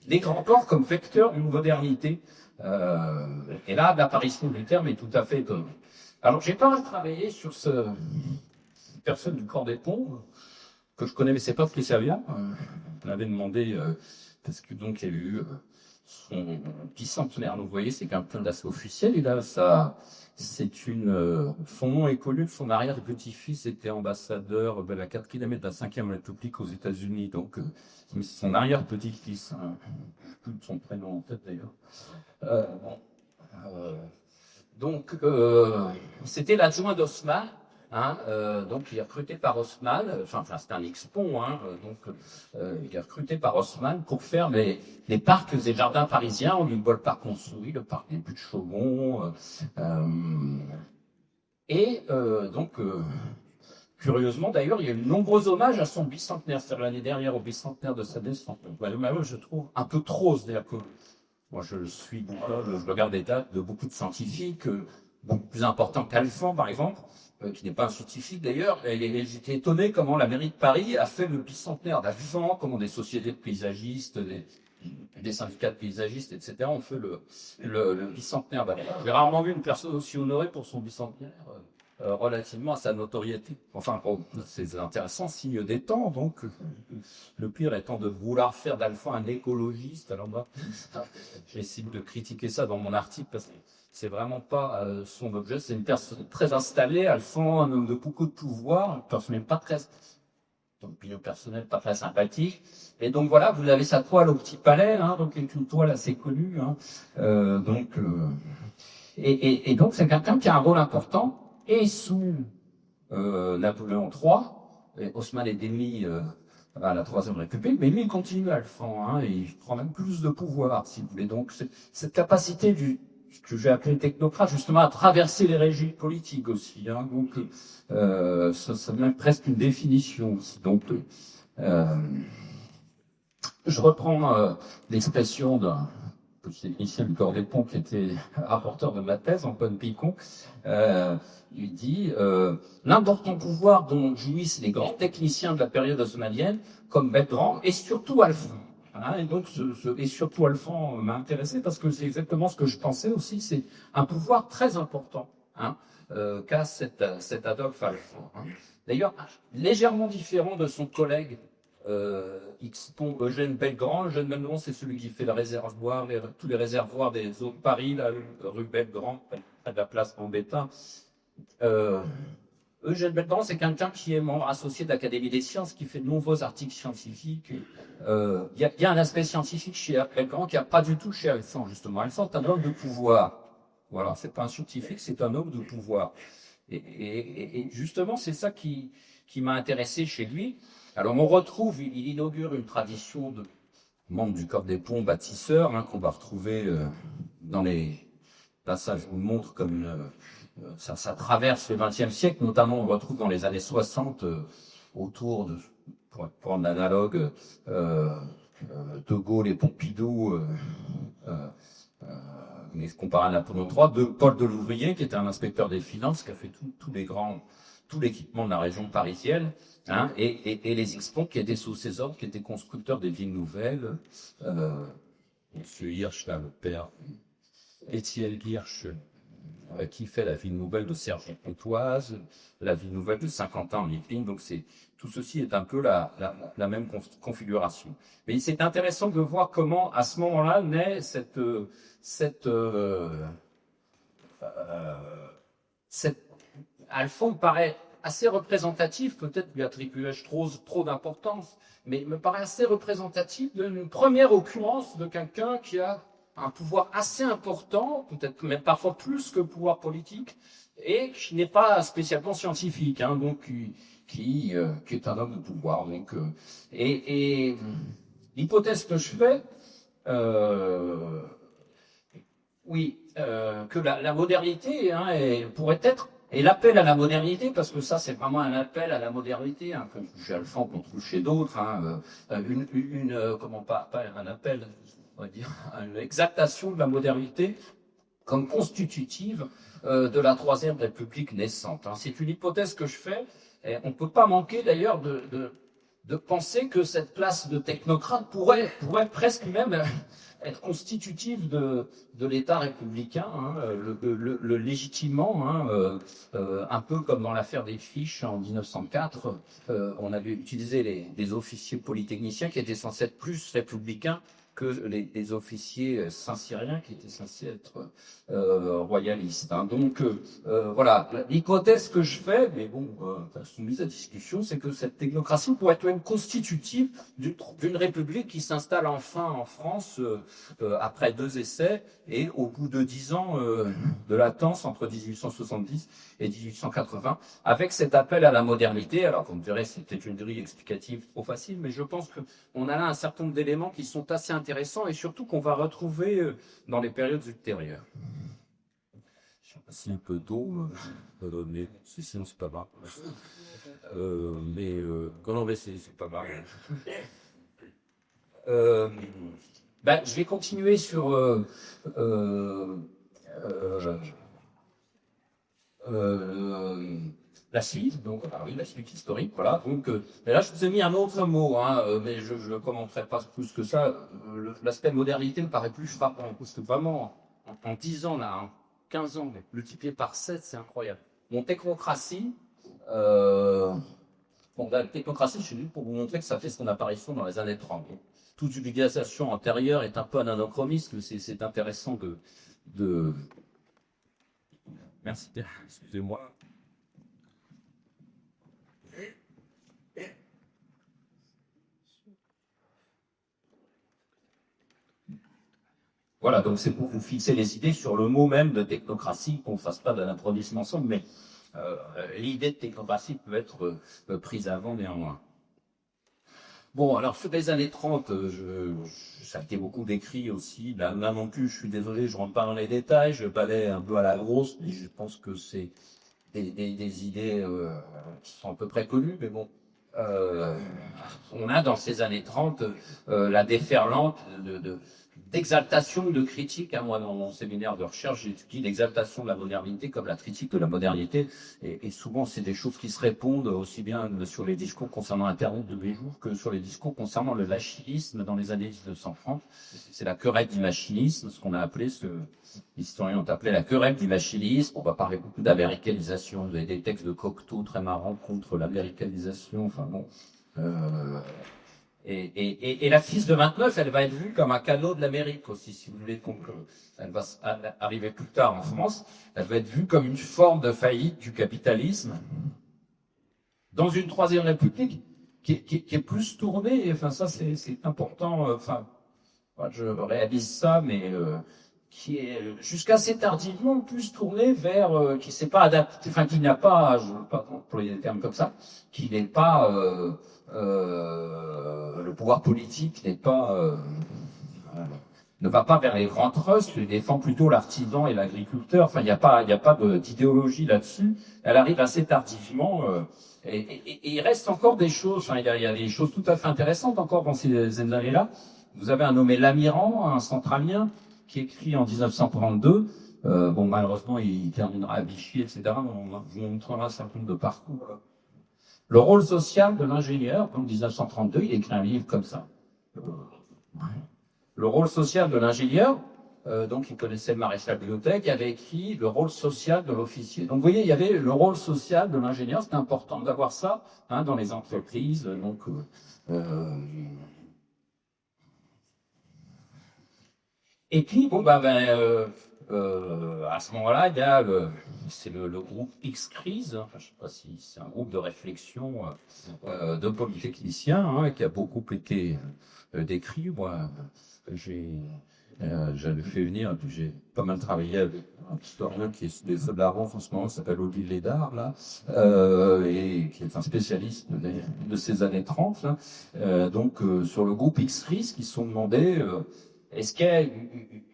S1: les grands ports comme vecteur d'une modernité. Et là, l'apparition du terme est tout à fait étonnante. Alors, j'ai pas mal travaillé sur cette personne du corps des ponts, que je connaissais pas spécialement. On avait demandé, parce que donc il y a eu son petit centenaire. Donc, vous voyez, c'est quelqu'un d'assez officiel. Et là, son nom est connu. Son arrière-petit-fils était ambassadeur de la 4 km de la 5e République aux États-Unis. Donc, son arrière-petit-fils, plus de son prénom en tête d'ailleurs. Donc, c'était l'adjoint d'Haussmann. Donc il est recruté par Haussmann, enfin c'est un ex-pont, il est recruté par Haussmann pour faire les parcs et jardins parisiens. On lui voit le parc construit, le parc des Buttes de Chaumont. Et curieusement, d'ailleurs, il y a eu de nombreux hommages à son bicentenaire, c'est-à-dire l'année dernière au bicentenaire de sa naissance. Malheureux, je trouve un peu trop, c'est-à-dire que moi je je regarde des dates de beaucoup de scientifiques, beaucoup plus importants qu'Alphand, par exemple, qui n'est pas un scientifique d'ailleurs, et j'étais étonné comment la mairie de Paris a fait le bicentenaire d'Alphand, comment des sociétés de paysagistes, des syndicats de paysagistes, etc. ont fait le bicentenaire d'Alphand. J'ai rarement vu une personne aussi honorée pour son bicentenaire. Relativement à sa notoriété. Enfin, bon, c'est intéressant, signe des temps, donc le pire étant de vouloir faire d'Alphand un écologiste. Alors moi, j'essaie de critiquer ça dans mon article parce que c'est vraiment pas son objet. C'est une personne très installée, Alphand, un homme de beaucoup de pouvoir, une personne même pas très, dans le milieu personnel, pas très sympathique. Et donc voilà, vous avez sa toile au Petit Palais, hein, donc une toile assez connue. Hein, et donc c'est quelqu'un qui a un rôle important. Et sous Napoléon III, et Haussmann est démis à la Troisième République, mais lui il continue Alphand, hein, et il prend même plus de pouvoir, si vous voulez. Donc cette capacité que j'ai appelé technocrate, justement, à traverser les régimes politiques aussi. Hein, donc ça devient presque une définition aussi. Donc je reprends l'expression d'un technicien du corps des ponts qui était rapporteur de ma thèse, Antoine Picon, il dit l'important pouvoir dont jouissent les grands techniciens de la période haussmannienne, comme Bertrand, et surtout Alphand. Hein, et donc, et surtout Alphand m'a intéressé parce que c'est exactement ce que je pensais aussi, c'est un pouvoir très important hein, qu'a cet Adolphe Alphand. Hein. D'ailleurs, légèrement différent de son collègue X-Pont Eugène Belgrand. Eugène Belgrand, c'est celui qui fait le réservoir, tous les réservoirs des eaux de Paris, la rue Belgrand, près de la place Gambetta. Eugène Belgrand, c'est quelqu'un qui est membre associé de l'Académie des sciences, qui fait de nombreux articles scientifiques. Il y a un aspect scientifique chez Belgrand qui n'y a pas du tout chez Alphand, justement. Alphand est un homme de pouvoir. Voilà, c'est pas un scientifique, c'est un homme de pouvoir. Et justement, c'est ça qui m'a intéressé chez lui. Alors on retrouve, il inaugure une tradition de membres du corps des ponts bâtisseurs hein, qu'on va retrouver dans les passages, on montre comme ça traverse le XXe siècle, notamment on retrouve dans les années 60 autour de, pour prendre l'analogue, De Gaulle et Pompidou, mais comparé à Napoléon III, de Paul Delouvrier qui était un inspecteur des finances qui a fait tout l'équipement de la région parisienne. Hein, et les X-Ponts qui étaient sous ses ordres, qui étaient constructeurs des villes nouvelles. Monsieur Hirsch, là, le père Étienne Hirsch, qui fait la ville nouvelle de Cergy-Pontoise, la ville nouvelle de Saint-Quentin en Yvelines. Donc tout ceci est un peu la même configuration. Mais c'est intéressant de voir comment, à ce moment-là, naît Alphand paraît assez représentatif, peut-être lui attribuais-je trop d'importance, mais il me paraît assez représentatif d'une première occurrence de quelqu'un qui a un pouvoir assez important, peut-être même parfois plus que le pouvoir politique, et qui n'est pas spécialement scientifique, hein, donc qui est un homme de pouvoir. Donc, et l'hypothèse que je fais, que la modernité hein, pourrait être et l'appel à la modernité, parce que ça, c'est vraiment un appel à la modernité, hein, qu'on trouve chez Alphand, qu'on trouve chez d'autres, hein, comment pas un appel, on va dire, une exaltation de la modernité comme constitutive de la Troisième République naissante. Hein. C'est une hypothèse que je fais, et on ne peut pas manquer d'ailleurs de penser que cette classe de technocrate pourrait presque même être constitutive de l'État républicain, hein, le légitimement, hein, un peu comme dans l'affaire des fiches en 1904, on avait utilisé les officiers polytechniciens qui étaient censés être plus républicains que les officiers saint-cyriens qui étaient censés être royalistes. Hein. Donc voilà, l'hypothèse que je fais, mais bon, soumise à discussion, c'est que cette technocratie pourrait être même constitutive d'une république qui s'installe enfin en France après 2 essais et au bout de 10 ans de latence entre 1870 et 1880, avec cet appel à la modernité. Alors vous me direz, c'est peut-être une grille explicative trop facile, mais je pense qu'on a là un certain nombre d'éléments qui sont assez intéressants et surtout qu'on va retrouver dans les périodes ultérieures.
S2: Si un peu d'eau, mais sinon c'est pas mal. Non, mais c'est pas mal.
S1: Je vais continuer sur la suite, donc oui, la suite historique, voilà. Donc, mais là, je vous ai mis un autre mot, hein, mais je ne commenterai pas plus que ça. L'aspect modernité me paraît plus frappant, parce que vraiment, en 10 ans, là, hein, 15 ans, multiplié par 7, c'est incroyable. Bon, technocratie, la technocratie, je suis venu pour vous montrer que ça fait son apparition dans les années 30. Toute utilisation antérieure est un peu un anachronisme, c'est intéressant de... Merci, excusez-moi. Voilà, donc c'est pour vous fixer les idées sur le mot même de technocratie, qu'on ne fasse pas d'anachronisme ensemble, mais l'idée de technocratie peut être prise avant néanmoins. Bon, alors sur les années 30, ça a été beaucoup décrit aussi. Là non plus, je suis désolé, je ne rentre pas dans les détails, je balaye un peu à la grosse, mais je pense que c'est des idées qui sont à peu près connues, mais bon. On a dans ces années 30 la déferlante d'exaltation de critique. Moi, dans mon séminaire de recherche, j'étudie l'exaltation de la modernité comme la critique de la modernité. Et souvent, c'est des choses qui se répondent aussi bien sur les discours concernant Internet de mes jours que sur les discours concernant le lachinisme dans les années 1930. C'est la querelle du lachinisme, ce qu'on a appelé, ce que les historiens ont appelé la querelle du lachinisme. On va parler beaucoup d'américanisation. Vous avez des textes de Cocteau très marrants contre l'américanisation. Enfin bon. Et la crise de 29, elle va être vue comme un cadeau de l'Amérique aussi, si vous voulez. Elle va arriver plus tard en France. Elle va être vue comme une forme de faillite du capitalisme dans une troisième république qui est plus tournée. Enfin, ça, c'est important. Enfin, je réalise ça, mais qui est jusqu'à assez tardivement plus tournée vers qui s'est pas adapté, enfin qui n'a pas, je ne veux pas employer des termes comme ça, qui n'est pas le pouvoir politique n'est pas ne va pas vers les grands trusts, il défend plutôt l'artisan et l'agriculteur. Enfin, il n'y a pas d'idéologie là-dessus. Elle arrive assez tardivement. Et il reste encore des choses. Enfin, il y a des choses tout à fait intéressantes encore dans ces années-là. Vous avez un nommé Lamiran, un centralien, qui écrit en 1932. Malheureusement, il terminera à Vichy, etc. On vous montrera un certain nombre de parcours. Le rôle social de l'ingénieur, en 1932, il écrit un livre comme ça. Le rôle social de l'ingénieur, donc il connaissait le maréchal Biotech, il avait écrit le rôle social de l'officier. Donc vous voyez, il y avait le rôle social de l'ingénieur, c'est important d'avoir ça dans les entreprises. Et puis, à ce moment-là, il y a le groupe X-Crise, je ne sais pas si c'est un groupe de réflexion de polytechniciens qui a beaucoup été décrit. Moi, j'avais fait venir, j'ai pas mal travaillé avec un historien qui est des Feux de la Rance en ce moment, qui s'appelle Olivier Lédard, là, et qui est un spécialiste de ces années 30, là. Sur le groupe X-Crise, qui se sont demandé est-ce qu'il y a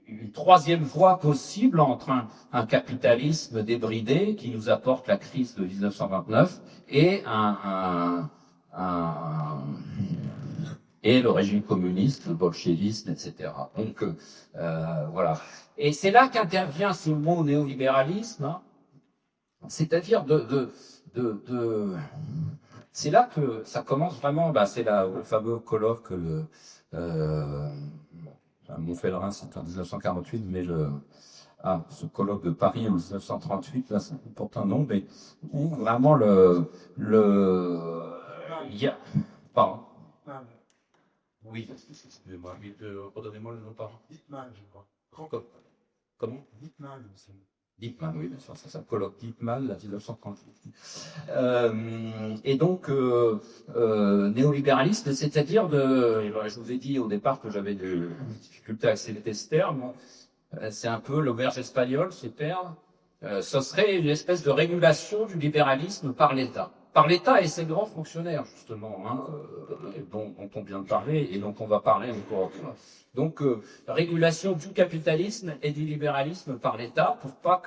S1: une troisième voie possible entre un capitalisme débridé qui nous apporte la crise de 1929 et et le régime communiste, le bolchevisme, etc. Donc voilà. Et c'est là qu'intervient ce mot néolibéralisme, c'est-à-dire c'est là que ça commence vraiment. C'est le fameux colloque Montpellerin, c'est en 1948, mais ce colloque de Paris en 1938, là, ça porte un nom, mais où vraiment pardon. Oui, excusez-moi, redonnez-moi le nom, pardon.
S3: Dittmann, je crois.
S1: Comment
S3: Dittmann,
S1: Dittmann, oui, bien sûr, ça colloque Dittmann, la 1938. Et donc, néolibéraliste, c'est-à-dire je vous ai dit au départ que j'avais des difficultés à accepter ce terme, c'est un peu l'auberge espagnole, ce terme. Ce serait une espèce de régulation du libéralisme par l'État par l'État et ses grands fonctionnaires, justement, hein, dont on vient de parler et dont on va parler encore. Donc, régulation du capitalisme et du libéralisme par l'État pour pas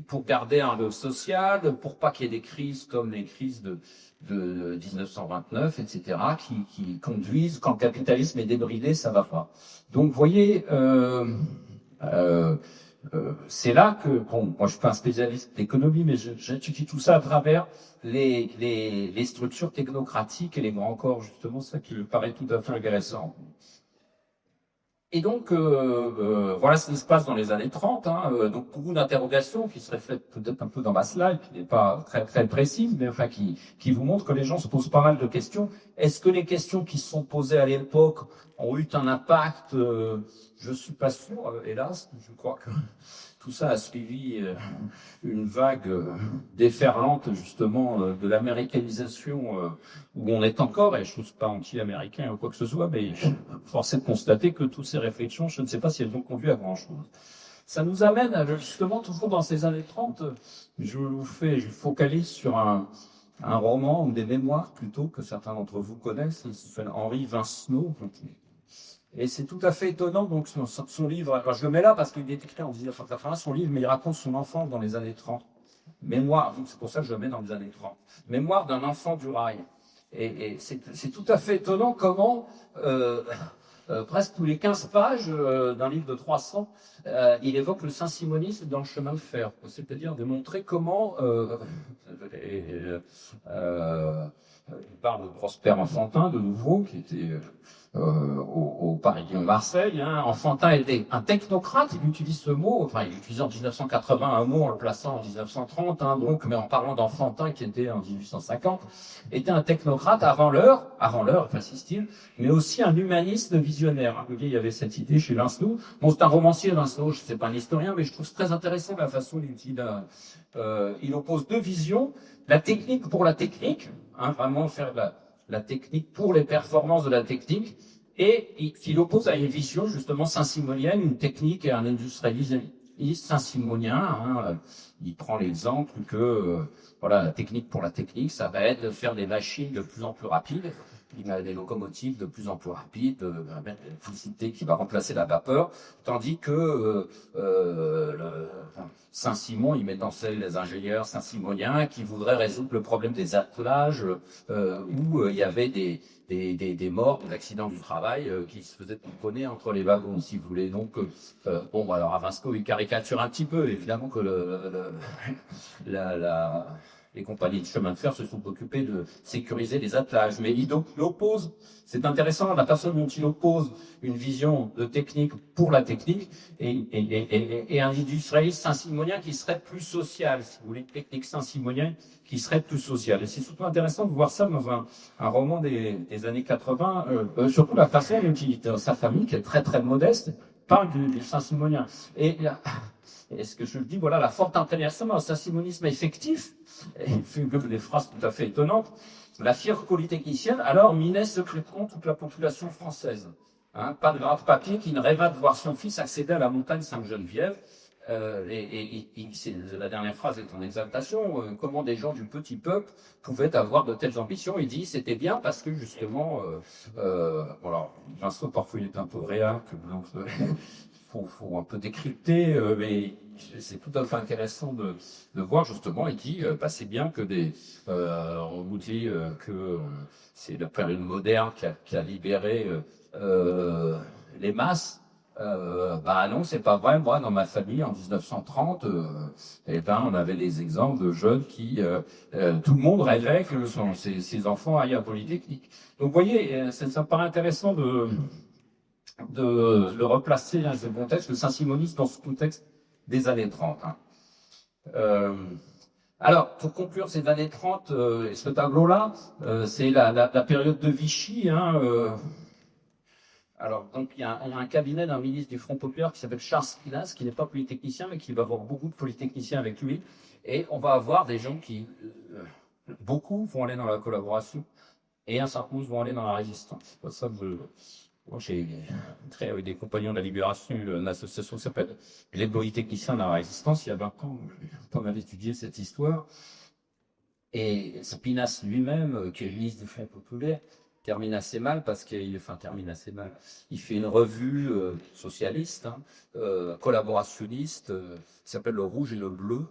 S1: pour garder un lot social, pour pas qu'il y ait des crises comme les crises de 1929, etc., qui conduisent, quand le capitalisme est débridé, ça va pas. Donc, vous voyez, c'est là que, bon, moi je suis pas un spécialiste d'économie, mais j'étudie tout ça à travers les structures technocratiques et les grands corps, justement, ça qui me paraît tout à fait intéressant. Et donc, voilà ce qui se passe dans les années 30. Donc, beaucoup d'interrogations qui se reflètent peut-être un peu dans ma slide, qui n'est pas très, très précise, mais enfin qui vous montre que les gens se posent pas mal de questions. Est-ce que les questions qui se sont posées à l'époque ont eu un impact? Je suis pas sûr, hélas. Je crois que tout ça a suivi une vague déferlante, justement, de l'américanisation où on est encore, et je ne suis pas anti-américain ou quoi que ce soit, mais force est de constater que toutes ces réflexions, je ne sais pas si elles ont conduit à grand-chose. Ça nous amène, justement, toujours dans ces années 30, je focalise sur un roman ou des mémoires, plutôt, que certains d'entre vous connaissent, il s'appelle Henri Vincenot. Et c'est tout à fait étonnant, donc, son livre, alors je le mets là parce qu'il est écrit en 1981, son livre, mais il raconte son enfance dans les années 30. Mémoire, donc c'est pour ça que je le mets dans les années 30. Mémoire d'un enfant du rail. Et c'est tout à fait étonnant comment, presque tous les 15 pages d'un livre de 300, il évoque le saint-simonisme dans le chemin de fer. C'est-à-dire de montrer comment, il parle de Prosper Enfantin, de nouveau, qui était au Paris-Marseille. Enfantin était un technocrate, il utilise ce mot, enfin il utilise en 1980 un mot en le plaçant en 1930, donc, mais en parlant d'Enfantin qui était en 1850, était un technocrate avant l'heure, insiste-t-il, mais aussi un humaniste visionnaire. Il y avait cette idée chez Lancelot. Bon, c'est un romancier, Lancelot, je ne sais pas un historien, mais je trouve très intéressant la façon dont il oppose deux visions, la technique pour la technique, vraiment faire la technique pour les performances de la technique, et il oppose à une vision justement saint-simonienne, une technique et un industrialisme saint-simonien. Il prend l'exemple que voilà, la technique pour la technique, ça va être de faire des machines de plus en plus rapides, il a des locomotives de plus en plus rapides, l'électricité qui va remplacer la vapeur, tandis que Saint-Simon, il met en scène les ingénieurs saint-simoniens qui voudraient résoudre le problème des attelages, où il y avait des morts, des accidents du travail qui se faisaient tamponner entre les wagons, si vous voulez. Donc, bon, alors Avinsko, il caricature un petit peu, évidemment que les compagnies de chemin de fer se sont occupées de sécuriser les attelages. Mais il oppose, c'est intéressant, la personne dont il oppose une vision de technique pour la technique et un industrialiste saint-simonien qui serait plus social, si vous voulez, une technique saint-simonien qui serait plus social. Et c'est surtout intéressant de voir ça dans un roman des années 80, surtout la façon dont sa famille, qui est très très modeste, parle du saint-simonien. Et ce que je dis, voilà, la forte intéressement au saint-simonisme effectif, et il fait des phrases tout à fait étonnantes. La fière polytechnicienne, alors, minait secrètement toute la population française. Pas de grave papier qui ne rêva de voir son fils accéder à la montagne Sainte-Geneviève. La dernière phrase est en exaltation. Comment des gens du petit peuple pouvaient avoir de telles ambitions? Il dit c'était bien parce que justement, voilà, Vincent parfois il est un peu réac, donc faut un peu décrypter, mais c'est tout à fait intéressant de voir justement. Il dit c'est bien que on vous dit que c'est la période moderne qui a libéré les masses. Non, c'est pas vrai. Moi, dans ma famille, en 1930, on avait des exemples de jeunes qui, tout le monde rêvait que ses enfants aillent à Polytechnique. Donc, vous voyez, ça me paraît intéressant de le replacer dans ce contexte, le saint-simonisme dans ce contexte des années 30. Alors, pour conclure ces années 30, ce tableau-là, c'est la période de Vichy. Alors, donc, il y a un cabinet d'un ministre du Front populaire qui s'appelle Charles Squillace, qui n'est pas polytechnicien, mais qui va avoir beaucoup de polytechniciens avec lui. Et on va avoir des gens qui, beaucoup vont aller dans la collaboration, et un certain nombre vont aller dans la résistance. C'est pour ça que moi, j'ai créé avec des compagnons de la Libération une association qui s'appelle les polytechniciens de la résistance. Il y a 20 ans, j'ai pas mal étudié cette histoire. Et Spinasse lui-même, qui est ministre des Fonds populaires, termine assez mal parce qu'il fait une revue socialiste, collaborationniste, qui s'appelle Le Rouge et le Bleu,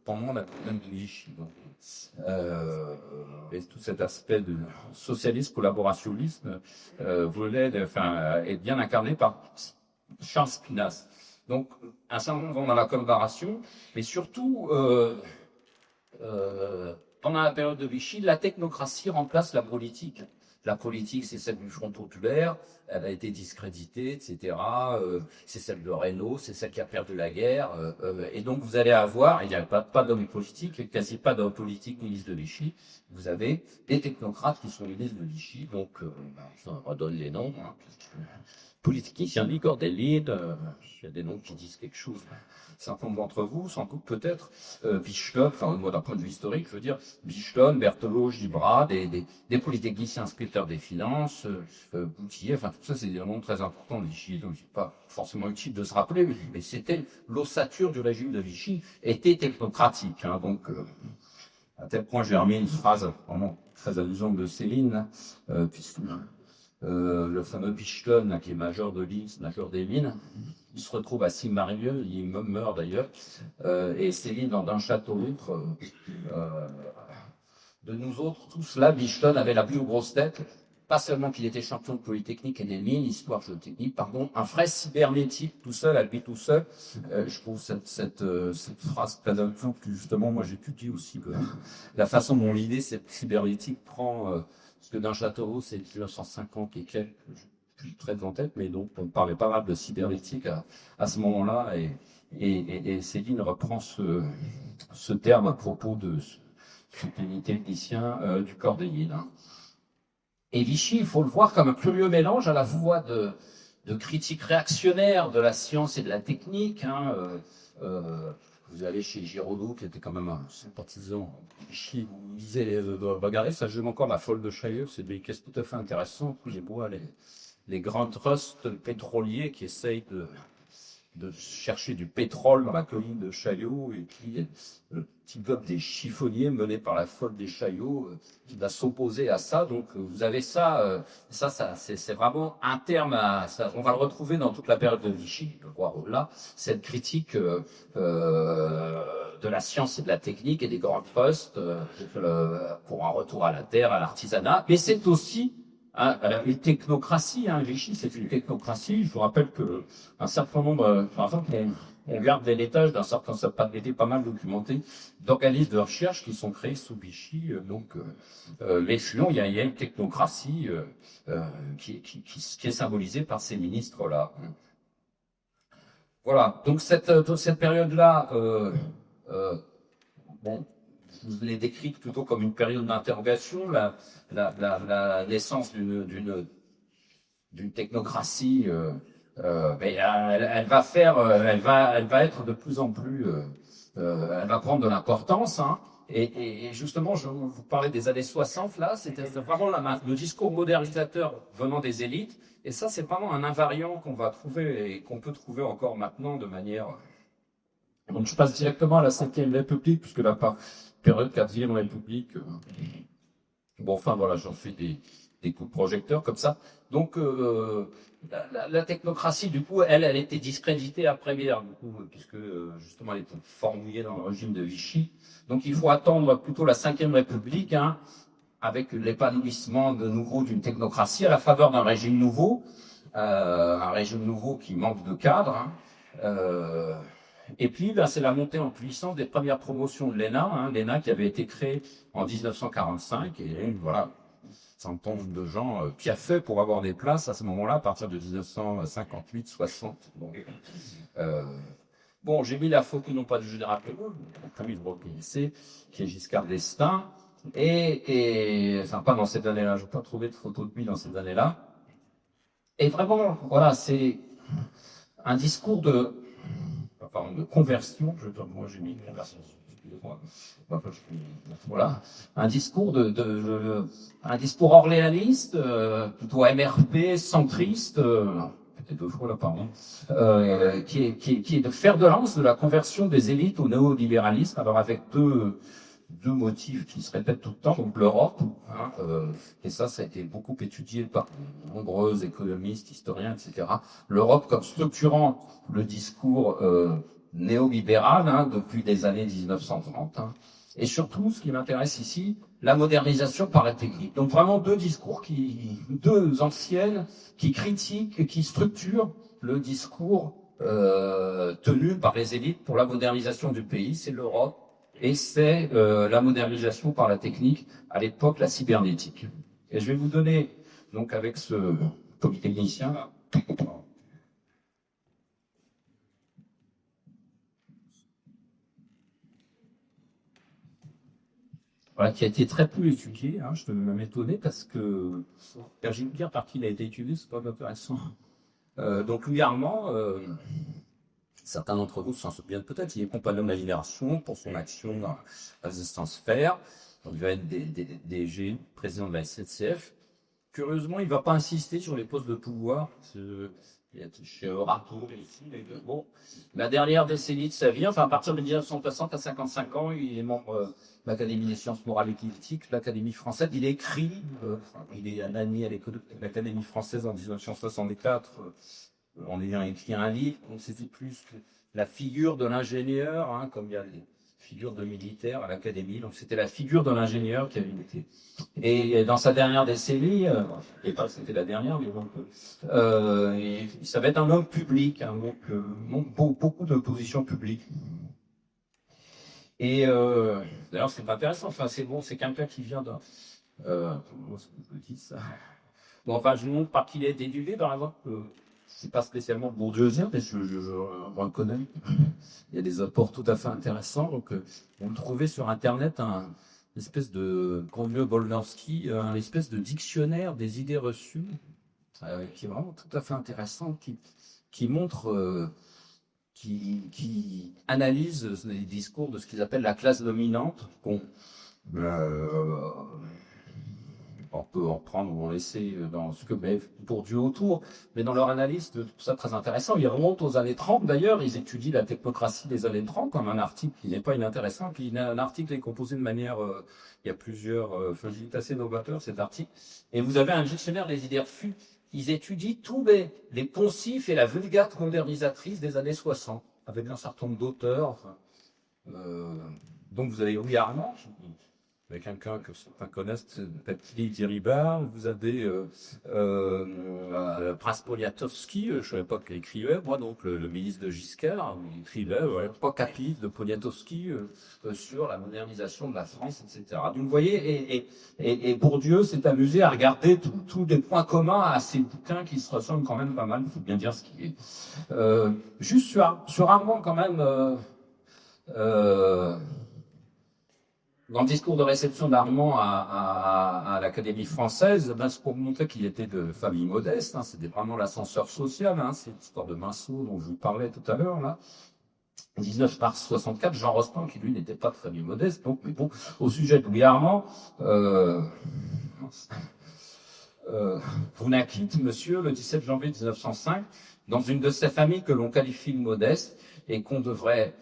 S1: pendant la période de Vichy. Donc, et tout cet aspect de socialisme, collaborationnisme, est bien incarné par Charles Spinasse. Donc, un certain nombre vont dans la collaboration, mais surtout, pendant la période de Vichy, la technocratie remplace la politique. La politique, c'est celle du Front populaire, elle a été discréditée, etc. C'est celle de Reynaud, c'est celle qui a perdu la guerre. Et donc, vous allez avoir, il n'y a pas d'hommes politiques, quasi pas d'hommes politiques ministres de Vichy. Vous avez des technocrates qui sont ministres de Vichy. Donc, je redonne les noms. Politicien Igor Delide, il y a des noms qui disent quelque chose. Certains d'entre vous, sans doute peut-être, Bichelot, enfin moi d'un point de vue historique, je veux dire, Bichelot, Berthelot, Gibrat, des polytechniciens inspecteurs des finances, Boutier, enfin tout ça c'est des noms très importants de Vichy, donc c'est pas forcément utile de se rappeler, mais c'était l'ossature du régime de Vichy, était technocratique, hein, donc à tel point j'ai remis une phrase vraiment très amusante de Céline, puisque le fameux Bichelot, qui est major de Lille, major des mines, il se retrouve à Saint-Marieux, il meurt d'ailleurs, et Céline dans un château autre. De nous autres, tous là, Bichelot avait la plus grosse tête, pas seulement qu'il était champion de Polytechnique et des mines, histoire géotechnique, pardon, un vrai cybernétique tout seul, à lui tout seul. Je trouve cette phrase très amusante que justement moi j'étudie aussi, la façon dont l'idée cette cybernétique prend. Parce que d'un château, c'est 1950 et quelques, je suis très en tête, mais donc on parlait pas mal de cybernétique à ce moment-là, et Céline reprend ce terme à propos de ce technicien du corps des îles. Hein. Et Vichy, il faut le voir comme un curieux mélange à la fois de critiques réactionnaires de la science et de la technique. Hein, vous allez chez Giraudoux, qui était quand même un sympathisant Vichy, vous lisez bagarrer, ça j'aime encore la folle de Chaillot, c'est des caisses tout à fait intéressantes, où les bois, les grands trusts pétroliers qui essayent de chercher du pétrole dans la colline de Chaillot, et puis le petit peuple des chiffonniers mené par la folle des Chaillots qui va s'opposer à ça. Donc vous avez ça, c'est vraiment un terme à ça. On va le retrouver dans toute la période de Vichy, je crois, là, cette critique de la science et de la technique et des grands trusts pour un retour à la terre, à l'artisanat. Mais c'est aussi une technocratie, Vichy, c'est une technocratie. Je vous rappelle que un certain nombre, par exemple, on garde l'héritage d'un certain, ça a été pas mal documenté, d'organismes de recherche qui sont créés sous Vichy. Mais sinon, il y a une technocratie qui est symbolisée par ces ministres-là. Voilà. Donc toute cette période-là, bon. Je vous l'ai décrite plutôt comme une période d'interrogation, la naissance d'une technocratie, mais elle va être de plus en plus, elle va prendre de l'importance, hein, et justement, je vous parlais des années 60, là, c'était vraiment le discours modernisateur venant des élites, et ça, c'est vraiment un invariant qu'on va trouver et qu'on peut trouver encore maintenant de manière. Donc, je passe directement à la 5e République, puisque la période 4e République, bon, enfin, voilà, j'en fais des coups de projecteur comme ça. Donc, la technocratie, du coup, elle était discréditée après-guerre, du coup, puisque, justement, elle était formulée dans le régime de Vichy. Donc, il faut attendre plutôt la 5e République, hein, avec l'épanouissement de nouveau d'une technocratie à la faveur d'un régime nouveau qui manque de cadre, hein. Et puis, c'est la montée en puissance des premières promotions de l'ENA, hein, l'ENA qui avait été créée en 1945, et voilà, centaines de gens qui a fait pour avoir des places à ce moment-là, à partir de 1958-60. Bon, j'ai mis la photo, non pas du général de Gaulle, mais vous reconnaissez, qui est Giscard d'Estaing, enfin, pas dans cette année-là, je n'ai pas trouvé de photo de lui dans cette année-là. Et vraiment, voilà, c'est un discours de conversion, moi j'ai mis conversion, voilà, un discours un discours orléaniste, plutôt MRP, centriste, peut-être 2 fois là pardon, qui est de fer de lance de la conversion des élites au néolibéralisme, alors avec deux deux motifs qui se répètent tout le temps, donc l'Europe, hein, et ça a été beaucoup étudié par de nombreux économistes, historiens, etc. L'Europe comme structurant le discours néolibéral hein, depuis les années 1930. Hein. Et surtout, ce qui m'intéresse ici, la modernisation par la technique. Donc vraiment deux discours, deux anciennes qui critiquent, qui structurent le discours tenu par les élites pour la modernisation du pays. C'est l'Europe et c'est la modernisation par la technique, à l'époque la cybernétique. Et je vais vous donner, donc avec ce polytechnicien là, voilà, qui a été très peu étudié, hein, je peux même m'étonner parce que Virginie par qui il a été étudié, c'est pas intéressant. Donc Louis Armand, certains d'entre vous s'en souviennent peut-être, il est compagnon de la Libération pour son action dans la résistance fer, donc il va être DG, président de la SNCF. Curieusement, il ne va pas insister sur les postes de pouvoir. Il est chez Oracle, ici, bon, la dernière décennie de sa vie, enfin à partir de 1960 à 55 ans, il est membre de l'Académie des sciences morales et politiques, l'Académie française. Il écrit, il est un ami à l'Académie française en 1964, en ayant écrit un livre. Donc c'était plus la figure de l'ingénieur, hein, comme il y a les figures de militaires à l'Académie. Donc c'était la figure de l'ingénieur qui avait été. Et dans sa dernière décennie, et pas c'était la dernière, mais donc, ça va être un homme public, hein, donc beaucoup de positions publiques. Et d'ailleurs c'est pas intéressant. Enfin c'est bon, c'est quelqu'un qui vient d'un. Comment est-ce que je dis ça? Bon, enfin je vous montre par qui il a été éduqué, par exemple. C'est pas spécialement bourdieusien, mais je reconnais. Il y a des apports tout à fait intéressants. Donc, vous trouvez sur Internet une espèce de Cornelius Bolnowski, une espèce de dictionnaire des idées reçues, qui est vraiment tout à fait intéressant, qui montre, qui analyse les discours de ce qu'ils appellent la classe dominante. Bon, on peut en prendre ou en laisser dans ce que met Bourdieu autour, mais dans leur analyse de tout ça très intéressant. Ils remontent aux années 30 d'ailleurs, ils étudient la technocratie des années 30 comme un article qui n'est pas inintéressant, qui un article est composé de manière, il y a plusieurs, il est assez novateur cet article, et vous avez un dictionnaire des idées reçues, ils étudient tous les poncifs et la vulgate modernisatrice des années 60, avec un certain nombre d'auteurs, donc vous avez Louis Armand, avec quelqu'un que certains connaissent, peut-être Thierry Ribard. Vous avez Prince Poniatowski, je ne savais pas qu'il écrivait, moi, donc le ministre de Giscard, il écrivait trois capítulos de Poniatowski sur la modernisation de la France, etc. Donc vous voyez, et Bourdieu s'est amusé à regarder tous les points communs à ces bouquins qui se ressemblent quand même pas mal, il faut bien dire ce qui est. Juste sur un point quand même... dans le discours de réception d'Armand à l'Académie française, ben, c'est pour montrer qu'il était de famille modeste, hein, c'était vraiment l'ascenseur social, hein, c'est l'histoire de Minceau dont je vous parlais tout à l'heure, là. 19 mars 64, Jean Rostand, qui lui n'était pas de famille modeste, donc, mais bon, au sujet de Louis Armand, vous naquitte, monsieur, le 17 janvier 1905, dans une de ces familles que l'on qualifie de modeste, et qu'on devrait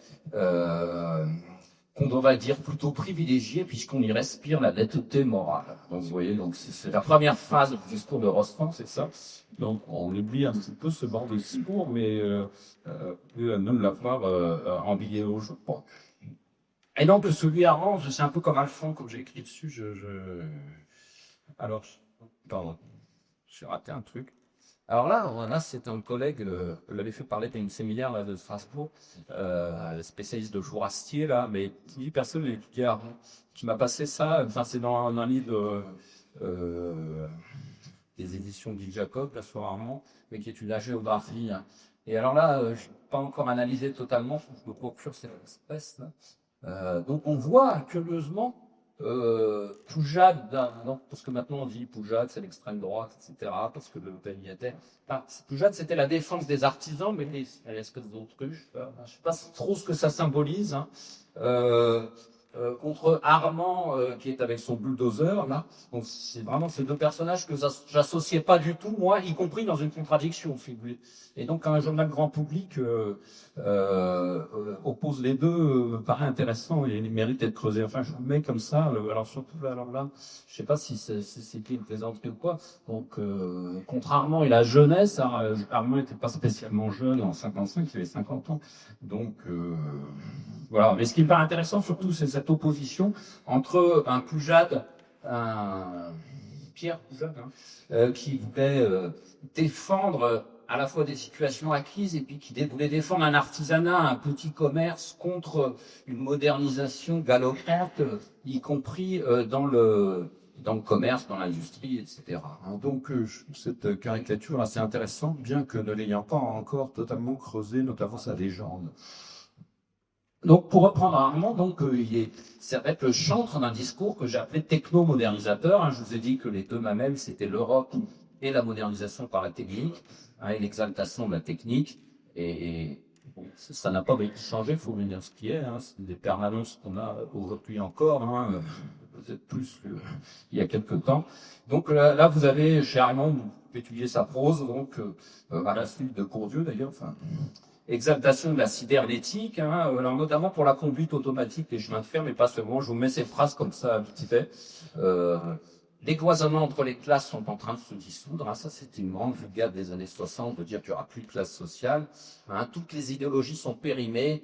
S1: dire plutôt privilégié puisqu'on y respire la netteté morale. Donc vous voyez, donc c'est la première phase du discours de Rostand, c'est ça. Donc on oublie un petit peu ce bord de discours, mais ne l'a pas embillé au jeu. Bon. Et donc celui Armand, c'est un peu comme Alphonse, comme j'ai écrit dessus. Alors, pardon, j'ai raté un truc. Alors là, c'est un collègue, je l'avais fait parler d'une séminaire là, de Strasbourg, spécialiste de Jourastier, là, mais personne qui m'a passé ça, enfin c'est dans un livre des éditions de Jacob, là, sur Armand, mais qui est une géographie. Hein. Et alors là, je n'ai pas encore analysé totalement, faut que je me procure cette espèce. Donc on voit curieusement, Poujade, parce que maintenant on dit Poujade, c'est l'extrême droite, etc., parce que le pays y était. Enfin, Poujade, c'était la défense des artisans, mais l'espèce d'autruche. Je ne sais pas trop ce que ça symbolise. Hein. contre Armand qui est avec son bulldozer là. Donc c'est vraiment ces deux personnages que j'associais pas du tout, moi, y compris dans une contradiction. Et donc quand un journal grand public oppose les deux, paraît intéressant et il mérite d'être creusé. Enfin, je vous le mets comme ça. Alors surtout alors là, je sais pas si c'était une plaisanterie ou quoi. Donc contrairement à la jeunesse, Armand n'était pas spécialement jeune en 55, il avait 50 ans. Donc voilà. Mais ce qui me paraît intéressant surtout, c'est cette opposition entre un Poujade, un Pierre Poujade, qui voulait défendre à la fois des situations acquises et puis qui voulait défendre un artisanat, un petit commerce contre une modernisation galopante, y compris dans le commerce, dans l'industrie, etc.
S2: Donc, je trouve cette caricature assez intéressante, bien que ne l'ayant pas encore totalement creusé, notamment sa légende.
S1: Donc, pour reprendre Armand, donc, ça va être le chantre d'un discours que j'ai appelé techno-modernisateur. Je vous ai dit que les deux mamelles, c'était l'Europe et la modernisation par la technique, et l'exaltation de la technique. Et bon, ça n'a pas beaucoup changé, il faut bien dire ce qui est. C'est des permanences qu'on a aujourd'hui encore, peut-être plus qu'il y a quelques temps. Donc là, vous avez chez Armand, vous étudiez sa prose, donc à la suite de Bourdieu d'ailleurs. Exaltation de la cybernétique, alors notamment pour la conduite automatique des chemins de fer, mais pas seulement. Je vous mets ces phrases comme ça à petit fait. Les cloisonnements entre les classes sont en train de se dissoudre. Ça, c'est une grande vulgate des années 60 de dire qu'il n'y aura plus de classe sociale. Toutes les idéologies sont périmées,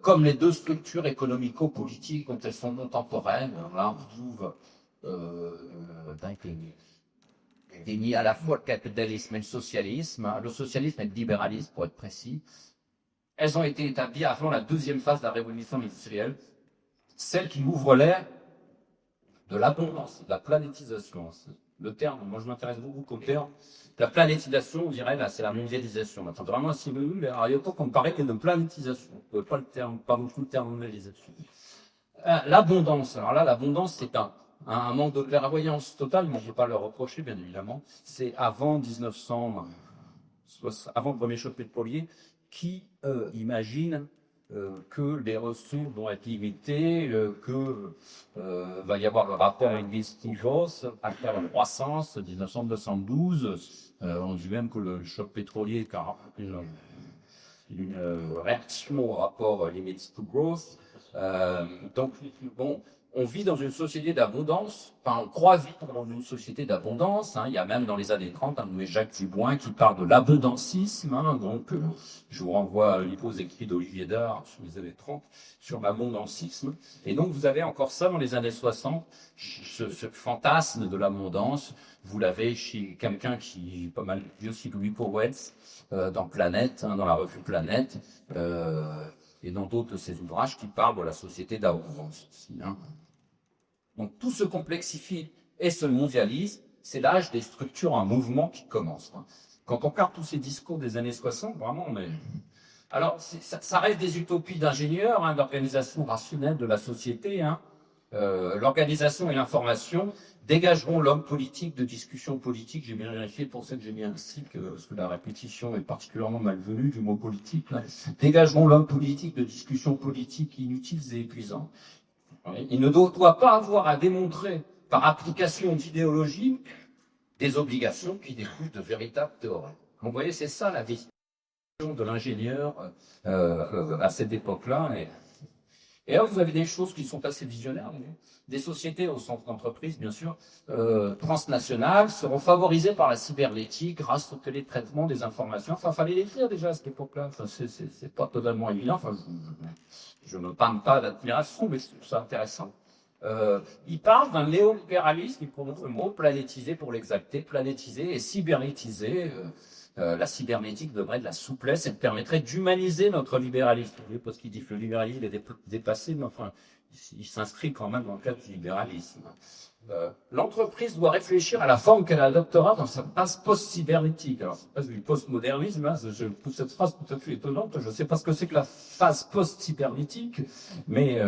S1: comme les deux structures économico-politiques dont elles sont contemporaines. Là, on trouve dénie à la fois le capitalisme et le socialisme, le socialisme et le libéralisme pour être précis. Elles ont été établies avant la deuxième phase de la révolution industrielle, celle qui ouvre l'ère de l'abondance, de la planétisation. Le terme, moi je m'intéresse beaucoup au terme. La planétisation, on dirait, là, c'est la mondialisation. Maintenant, vraiment, si vous voulez, il y a autant qu'on me paraît qu'il y a une planétisation, pas le terme, pas beaucoup le terme mondialisation. L'abondance, alors là, l'abondance, c'est un manque de clairvoyance totale, mais on ne peut pas le reprocher, bien évidemment. C'est avant 1900, avant le premier choc pétrolier, qui imagine que les ressources vont être limitées, que va y avoir le rapport avec Westinghouse, à faire une croissance, 1972. On dit même que le choc pétrolier est une réaction au rapport Limits to Growth. Donc, bon, on vit dans une société d'abondance, enfin, on croit vivre dans une société d'abondance. Il y a même dans les années 30 un nommé Jacques Dubois qui parle de l'abondancisme. Donc, je vous renvoie à l'hypose écrite d'Olivier Dard sur les années 30 sur l'abondancisme. Et donc, vous avez encore ça dans les années 60, ce fantasme de l'abondance. Vous l'avez chez quelqu'un qui est pas mal vieux, aussi Louis Powetz, dans Planète, dans la revue Planète. Et dans d'autres de ses ouvrages qui parlent de la société d'abondance. Donc tout se complexifie et se mondialise, c'est l'âge des structures en mouvement qui commence. Quand on regarde tous ces discours des années 60, vraiment on est... Alors ça reste des utopies d'ingénieurs, d'organisation rationnelle de la société. L'organisation et l'information dégageront l'homme politique de discussion politique. J'ai bien vérifié, pour ça que j'ai mis un cycle, parce que la répétition est particulièrement malvenue du mot politique. Dégageront l'homme politique de discussion politique inutiles et épuisantes. Il ne doit pas avoir à démontrer par application d'idéologie des obligations qui découlent de véritables théories. Vous voyez, c'est ça la vision de l'ingénieur à cette époque-là. Et là, vous avez des choses qui sont assez visionnaires. Des sociétés au centre d'entreprise, bien sûr, transnationales, seront favorisées par la cybernétique grâce au télétraitement des informations. Enfin, fallait l'écrire déjà à cette époque-là. Enfin, c'est pas totalement évident. Enfin, je ne parle pas d'admiration, mais c'est intéressant. Il parle d'un néolibéralisme qui prononce le mot planétisé pour l'exacter, planétisé et cybernétisé. La cybernétique donnerait de la souplesse et permettrait d'humaniser notre libéralisme. Parce qu'il dit que le libéralisme est dépassé, mais enfin, il s'inscrit quand même dans le cadre du libéralisme. L'entreprise doit réfléchir à la forme qu'elle adoptera dans sa phase post-cybernétique. Alors, c'est pas du post-modernisme, je trouve cette phrase tout à fait étonnante. Je ne sais pas ce que c'est que la phase post-cybernétique, mais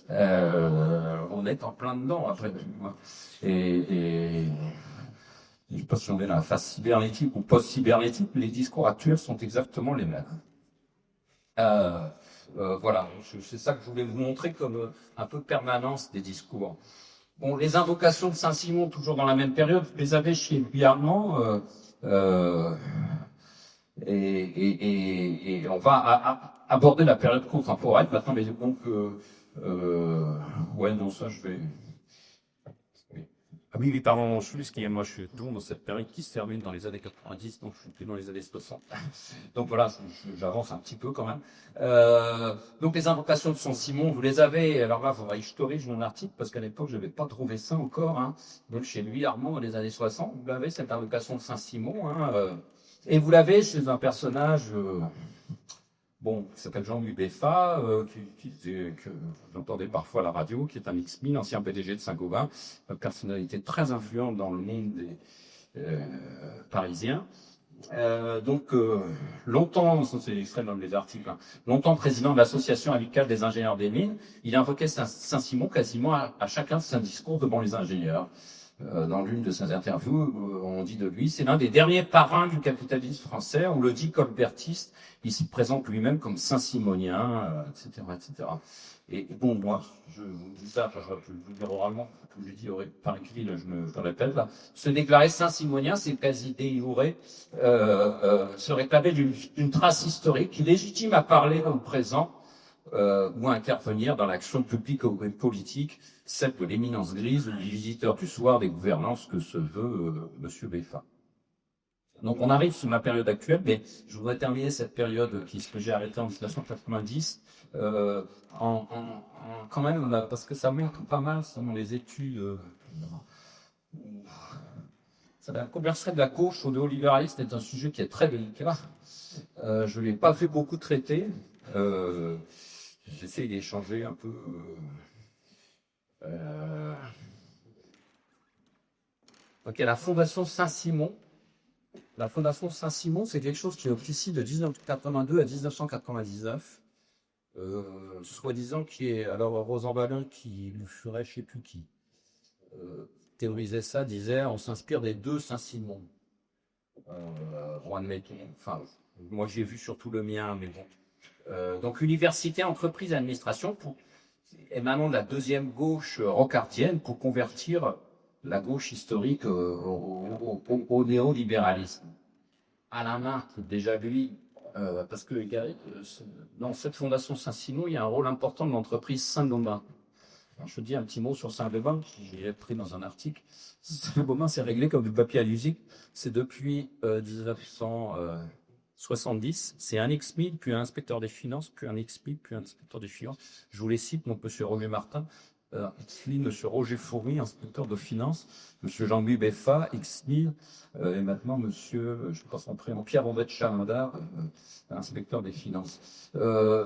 S1: on est en plein dedans après tout. Et je ne sais pas si on est dans la phase cybernétique ou post-cybernétique, mais les discours actuels sont exactement les mêmes. Voilà, c'est ça que je voulais vous montrer comme un peu permanence des discours. Bon, les invocations de Saint-Simon, toujours dans la même période, vous les avez chez Guillermont, et on va aborder la période contemporaine maintenant, mais donc, ouais, non, ça, je vais...
S2: Ah oui, pardon, je suis excusez moi je suis toujours dans cette période qui se termine dans les années 90, donc je suis plus dans les années 60.
S1: Donc voilà, j'avance un petit peu quand même. Donc les invocations de Saint-Simon, vous les avez, alors là, il faudra historiser mon article, parce qu'à l'époque, je n'avais pas trouvé ça encore. Hein. Donc chez lui, Armand, dans les années 60, vous l'avez, cette invocation de Saint-Simon. Hein, et vous l'avez chez un personnage... Bon, qui s'appelle Jean-Louis Beffa, que j'entendais parfois à la radio, qui est un X-1000, ancien PDG de Saint-Gobain, une personnalité très influente dans le monde des Parisiens. Longtemps, c'est extrait dans les articles, hein, longtemps président de l'association amicale des ingénieurs des mines, il invoquait Saint-Simon quasiment à chacun de ses discours devant les ingénieurs. Dans l'une de ses interviews, on dit de lui, c'est l'un des derniers parrains du capitalisme français. On le dit colbertiste, il s'y présente lui-même comme Saint-Simonien, etc., etc. Et bon, moi, je vous dis ça, je vais vous le dire oralement, je vous le dis par écrit, là, je me répète, là. Se déclarer Saint-Simonien, c'est quasi déiuré, se réclamer d'une trace historique légitime à parler dans le présent, ou à intervenir dans l'action publique ou politique, celle de l'éminence grise ou du visiteur du soir des gouvernances que se veut Monsieur Beffa. Donc on arrive sur ma période actuelle, mais je voudrais terminer cette période que j'ai arrêtée en 1990 quand même, parce que ça montre pas mal selon les études. La conversion de la gauche au néolibéralisme est un sujet qui est très délicat. Je ne l'ai pas fait beaucoup traiter. J'essaie d'échanger un peu. Ok, la Fondation Saint-Simon. La Fondation Saint-Simon, c'est quelque chose qui officie de 1982 à 1999. Soi-disant qui est... Alors, Rosanvallin, qui le ferait, je ne sais plus qui, théorisait ça, disait on s'inspire des deux Saint-Simon. Admettons, enfin, moi j'ai vu surtout le mien, mais bon. Donc, université, entreprise, administration, émanant de la deuxième gauche rocardienne pour convertir la gauche historique au néolibéralisme. Alain Marc, déjà lui, parce que dans cette fondation Saint-Simon, il y a un rôle important de l'entreprise Saint-Gobain. Je dis un petit mot sur Saint-Gobain, j'ai pris dans un article. Saint-Gobain, c'est réglé comme du papier à l'usine. C'est depuis 1970. C'est un X-1000, puis un inspecteur des finances, puis un X-1000, puis un inspecteur des finances. Je vous les cite, donc M. Roger Martin, X-1000, M. Roger Foury, inspecteur de finances, M. Jean-Louis Beffa, X-1000, et maintenant M. je ne sais pas son prénom, Pierre-André Chamandard, inspecteur des finances.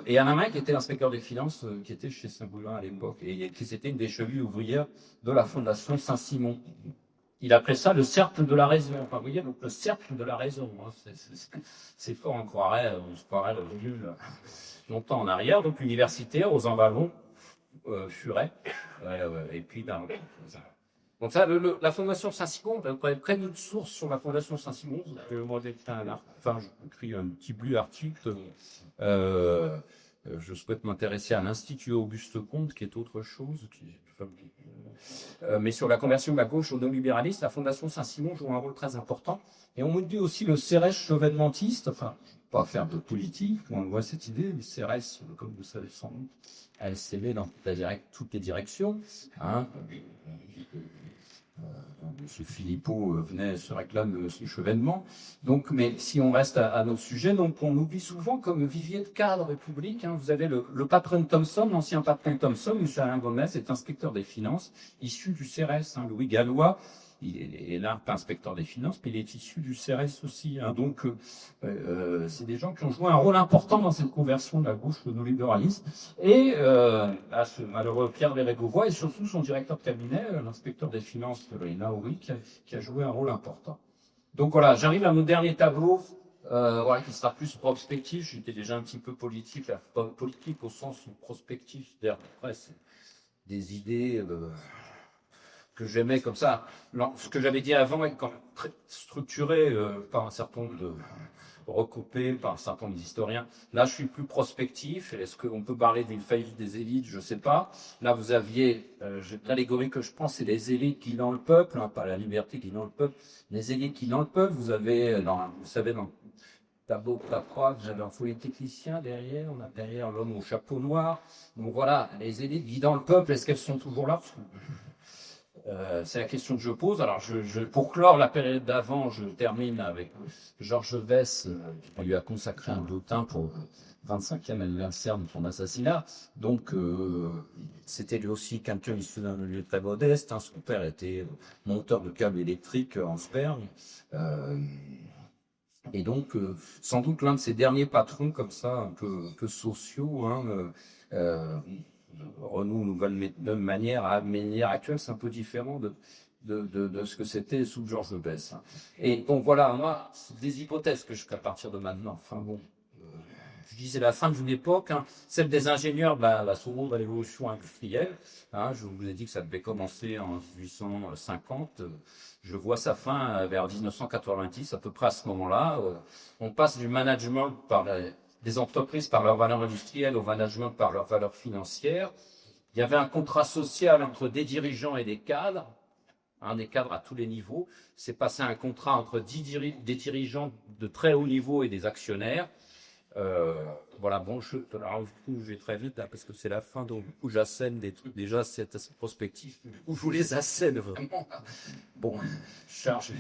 S1: Et Alain Mac était l'inspecteur des finances qui était chez Saint-Gobain à l'époque, et qui était une des chevilles ouvrières de la Fondation Saint-Simon. Il appelait ça le cercle de la raison. Enfin, vous voyez, donc le cercle de la raison. Hein, c'est fort, on se croirait le vieux longtemps en arrière. Donc universitaire, aux Envallons, Furet, et puis donc ça, la Fondation Saint-Simon, vous avez près d'une source sur la Fondation Saint-Simon. Enfin, j'écris un petit bleu article. Je souhaite m'intéresser à l'Institut Auguste Comte, qui est autre chose. Mais sur la conversion de la gauche au néolibéralisme, la Fondation Saint-Simon joue un rôle très important. Et on me dit aussi le CRS chevènementiste, enfin, pas faire de politique, on voit cette idée, le CRS, comme vous savez sans doute, a SCV dans toutes les directions. Hein. M. Philippot se réclame de ce chevènement. Donc, mais si on reste à nos sujets, donc on oublie souvent comme vivier de cadre public. Hein, vous avez le patron Thomson, l'ancien patron Thomson, M. Alain Gomez, est inspecteur des finances, issu du CRS. Hein, Louis Gallois, il est là, pas inspecteur des finances, mais il est issu du CRS aussi. Hein, donc, c'est des gens qui ont joué un rôle important dans cette conversion de la gauche au néolibéralisme. Et à ce malheureux Pierre Bérégovoy et surtout son directeur de cabinet, l'inspecteur des finances de Naouri, qui a joué un rôle important. Donc voilà, j'arrive à mon dernier tableau, qui sera plus prospectif. J'étais déjà un petit peu politique, politique au sens prospectif, c'est-à-dire après, c'est des idées que j'aimais comme ça. Alors, ce que j'avais dit avant est quand même très structuré par un certain nombre recoupés par un certain nombre d'historiens. Là, je suis plus prospectif. Est-ce qu'on peut parler d'une faillite des élites? Je sais pas. Là, vous aviez l'allégorie que je pense, c'est les élites qui dans le peuple, hein, pas la liberté qui dans le peuple, les élites qui dans le peuple. Vous avez, vous savez, dans le tableau de la croix, vous avez un polytechnicien derrière, on a derrière l'homme au chapeau noir. Donc voilà, les élites guidant le peuple, est-ce qu'elles sont toujours là? C'est la question que je pose. Alors, pour clore la période d'avant, je termine avec Georges Besse, qui lui a consacré un bulletin pour le 25e anniversaire de son assassinat. Donc, c'était lui aussi quelqu'un issu d'un milieu très modeste. Hein. Son père était monteur de câbles électriques en Sperme. Et donc, sans doute l'un de ces derniers patrons comme ça, un peu sociaux, hein, Renault nouvelle manière à manière actuelle, c'est un peu différent de ce que c'était sous Georges Besse. Hein. Et donc voilà, moi, c'est des hypothèses que je fais à partir de maintenant. Enfin bon, je disais la fin d'une époque, hein, celle des ingénieurs, la seconde révolution industrielle. Hein, je vous ai dit que ça devait commencer en 1850. Je vois sa fin vers 1990, à peu près à ce moment-là. On passe du management des entreprises par leur valeur industrielle au management par leur valeur financière. Il y avait un contrat social entre des dirigeants et des cadres, hein, des cadres à tous les niveaux. C'est passé un contrat entre des dirigeants de très haut niveau et des actionnaires. Voilà, bon, je vais très vite là, parce que c'est la fin, donc où j'assène des trucs. Déjà, c'est assez prospectif, où je vous les assène vraiment. Bon, je charge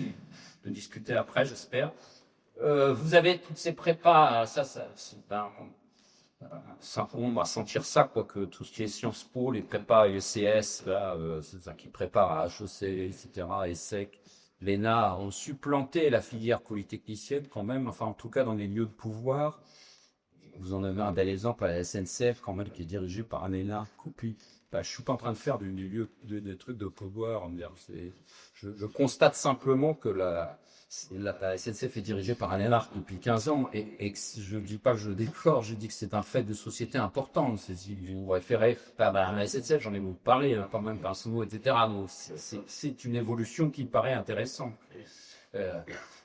S1: de discuter après, j'espère. Vous avez toutes ces prépas, simplement on va sentir ça, quoi, que tout ce qui est Sciences Po, les prépas ECS, là, c'est ça qui prépare à HEC, etc., ESSEC, l'ENA ont supplanté la filière polytechnicienne quand même, enfin en tout cas dans les lieux de pouvoir. Vous en avez un bel exemple à la SNCF quand même qui est dirigé par un énarque. Puis, je suis pas en train de faire des trucs de pouvoir. Je constate simplement que la SNCF est dirigée par un énarque depuis 15 ans et que je ne dis pas que je déplore, je dis que c'est un fait de société important. Si vous référez à la SNCF, j'en ai beaucoup parlé, hein, quand même, Pinceau, etc. Donc, c'est une évolution qui paraît intéressante.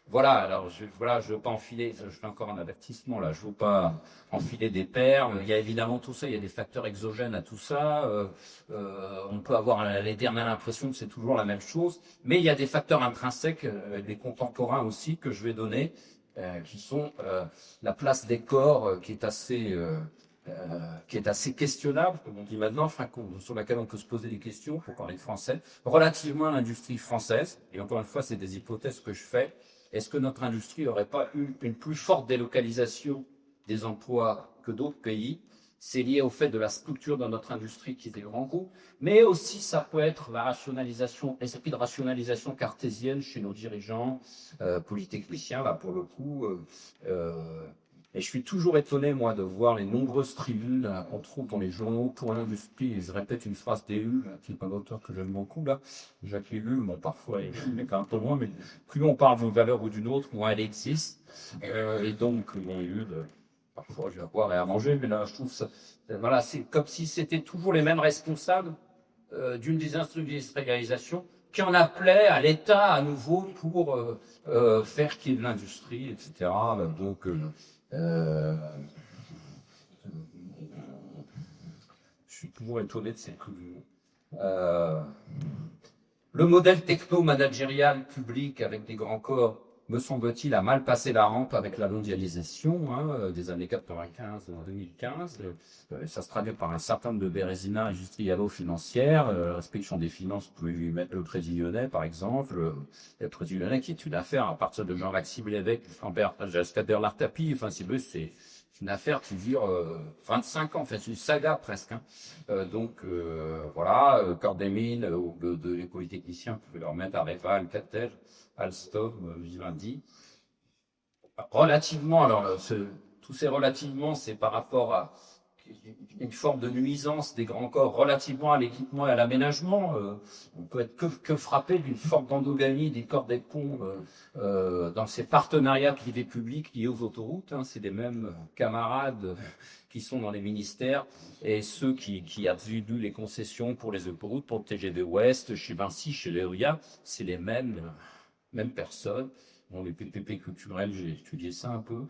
S1: Voilà, alors je veux pas enfiler, je fais encore un avertissement là, je veux pas enfiler des perles. Il y a évidemment tout ça, il y a des facteurs exogènes à tout ça. On peut avoir l'éternelle impression que c'est toujours la même chose, mais il y a des facteurs intrinsèques, des contemporains aussi que je vais donner, qui sont la place des corps, qui est assez questionnable, comme on dit maintenant, enfin, sur laquelle on peut se poser des questions pour parler français, relativement à l'industrie française. Et encore une fois, c'est des hypothèses que je fais. Est-ce que notre industrie n'aurait pas eu une plus forte délocalisation des emplois que d'autres pays? C'est lié au fait de la structure de notre industrie qui est des grands groupes, mais aussi ça peut être la rationalisation, l'esprit de rationalisation cartésienne chez nos dirigeants polytechniciens, là pour le coup. Et je suis toujours étonné, moi, de voir les nombreuses tribunes qu'on trouve dans les journaux pour l'industrie. Ils répètent une phrase d'Ellul, qui est un auteur que j'aime beaucoup, là. Jacques Ellul, bon, parfois, il est un peu loin, mais plus on parle d'une valeur ou d'une autre, moins elle existe. Et donc, bon, Ellul, parfois, je vais avoir et à manger, mais là, je trouve ça, voilà, c'est comme si c'était toujours les mêmes responsables d'une désindustrialisation qui en appelait à l'État à nouveau pour faire qu'il y ait de l'industrie, etc. Donc, je suis toujours étonné de ces conclusions. Le modèle techno-managérial public avec des grands corps, me semble-t-il, a mal passé la rampe avec la mondialisation des années 95 à 2015. Ça se traduit par un certain nombre de bérésinats industrialo-financières. Restriction des finances, vous pouvez lui mettre le Crédit Lyonnais, par exemple. Le Crédit Lyonnais qui est une affaire à partir de Jean-Maxime Lévesque, jusqu'à Bernard Tapie. Enfin, c'est une affaire qui dure 25 ans, en fait, c'est une saga presque. Hein. Voilà, corps des mines, les polytechniciens, vous pouvez leur mettre à Réval, Catel, Alstom, Vivendi. Relativement, alors, tous ces relativement, c'est par rapport à une forme de nuisance des grands corps relativement à l'équipement et à l'aménagement. On peut être que frappé d'une forme d'endogamie des corps des ponts dans ces partenariats privés-publics liés aux autoroutes. Hein. C'est les mêmes camarades qui sont dans les ministères et ceux qui attribuent les concessions pour les autoroutes, pour le TGV Ouest, chez Vinci, chez Veolia, c'est les mêmes personnes. Bon, les PPP culturels, j'ai étudié ça un peu.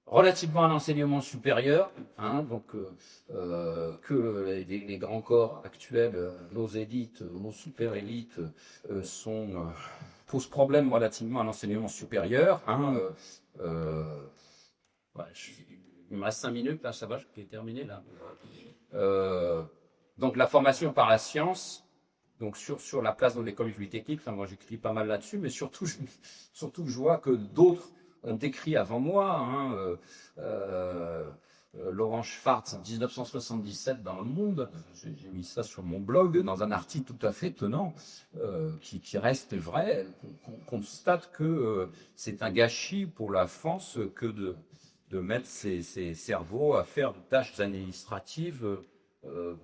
S1: Relativement à l'enseignement supérieur, hein, donc que les grands corps actuels, nos élites, nos super élites, posent problème relativement à l'enseignement supérieur. Hein, ouais, il me reste 5 minutes, là, ça va, je vais terminer là. Donc la formation par la science, donc sur la place de l'école polytechnique, enfin moi j'écris pas mal là-dessus, mais surtout je vois que d'autres ont écrit avant moi, hein, Laurent Schwartz en 1977 dans Le Monde, j'ai mis ça sur mon blog, dans un article tout à fait étonnant, qui reste vrai, on constate que c'est un gâchis pour la France que de mettre ses cerveaux à faire des tâches administratives,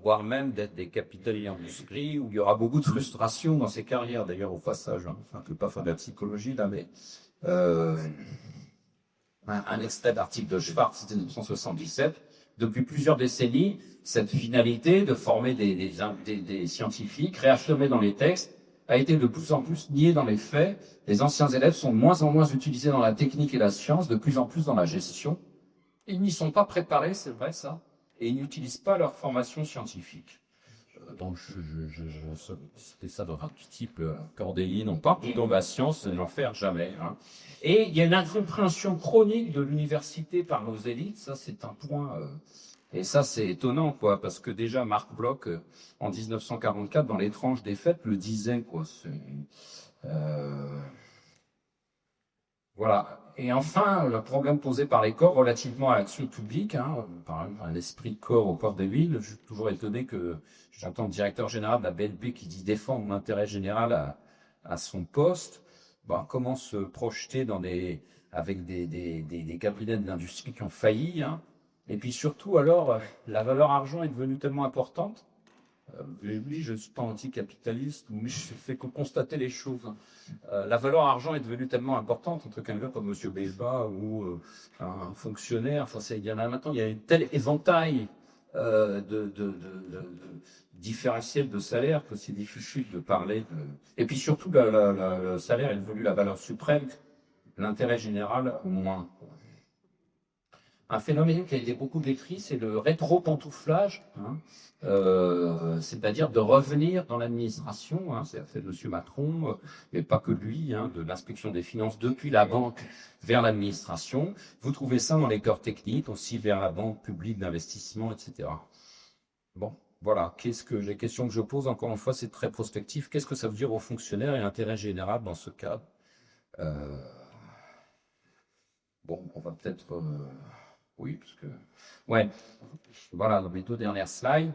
S1: voire même d'être des capitalistes d'industrie, où il y aura beaucoup de frustration dans ces carrières, d'ailleurs au passage, hein. Enfin, je ne vais pas faire de la psychologie là, mais un extrait d'article de Schwartz, c'était 1977. Depuis plusieurs décennies, cette finalité de former des scientifiques, réaffirmée dans les textes, a été de plus en plus niée dans les faits. Les anciens élèves sont de moins en moins utilisés dans la technique et la science, de plus en plus dans la gestion. Ils n'y sont pas préparés, c'est vrai ça, et ils n'utilisent pas leur formation scientifique. Donc, c'était ça dans un petit type Cordelli, non pas dans la science, ne l'en faire jamais. Hein. Et il y a une incompréhension chronique de l'université par nos élites, ça c'est un point, et ça c'est étonnant, quoi, parce que déjà Marc Bloch, en 1944, dans l'étrange des faits, le disait, quoi. Voilà. Et enfin, le problème posé par les corps relativement à l'action publique, hein, par exemple, un esprit de corps au port des villes. Je suis toujours étonné que j'entends le directeur général de la BNP qui dit défendre l'intérêt général à son poste. Bon, comment se projeter avec des cabinets de l'industrie qui ont failli, hein. Et puis surtout, alors, la valeur argent est devenue tellement importante. Oui, je ne suis pas anticapitaliste, mais je fais que constater les choses. La valeur argent est devenue tellement importante entre quelqu'un comme M. Belba ou un fonctionnaire. Enfin, il y en a maintenant, il y a un tel éventail de différentiel de salaire que c'est difficile de parler. Et puis surtout, le salaire est devenu la valeur suprême, l'intérêt général moins. Un phénomène qui a été beaucoup décrit, c'est le rétro-pantouflage, hein, c'est-à-dire de revenir dans l'administration, hein, c'est fait de M. Macron, mais pas que lui, hein, de l'inspection des finances depuis la banque vers l'administration. Vous trouvez ça dans les corps techniques, aussi vers la banque publique d'investissement, etc. Bon, voilà. Les questions que je pose, encore une fois, c'est très prospectif. Qu'est-ce que ça veut dire aux fonctionnaires et intérêt général dans ce cadre? Bon, on va peut-être... Oui, parce que... Ouais, voilà, dans mes 2 dernières slides.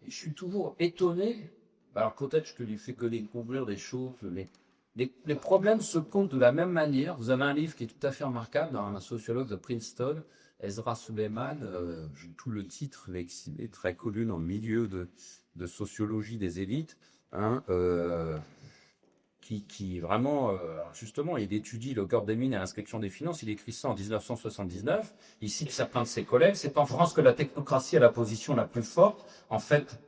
S1: Et je suis toujours étonné. Alors, peut-être que je ne fais que découvrir des choses, mais les problèmes se posent de la même manière. Vous avez un livre qui est tout à fait remarquable d'un sociologue de Princeton, Ezra Suleiman, tout le titre, mais il est très connu dans le milieu de sociologie des élites, hein, qui vraiment, justement, il étudie le corps des mines et l'inspection des finances. Il écrit ça en 1979. Il cite certains de ses collègues. C'est en France que la technocratie a la position la plus forte. En fait,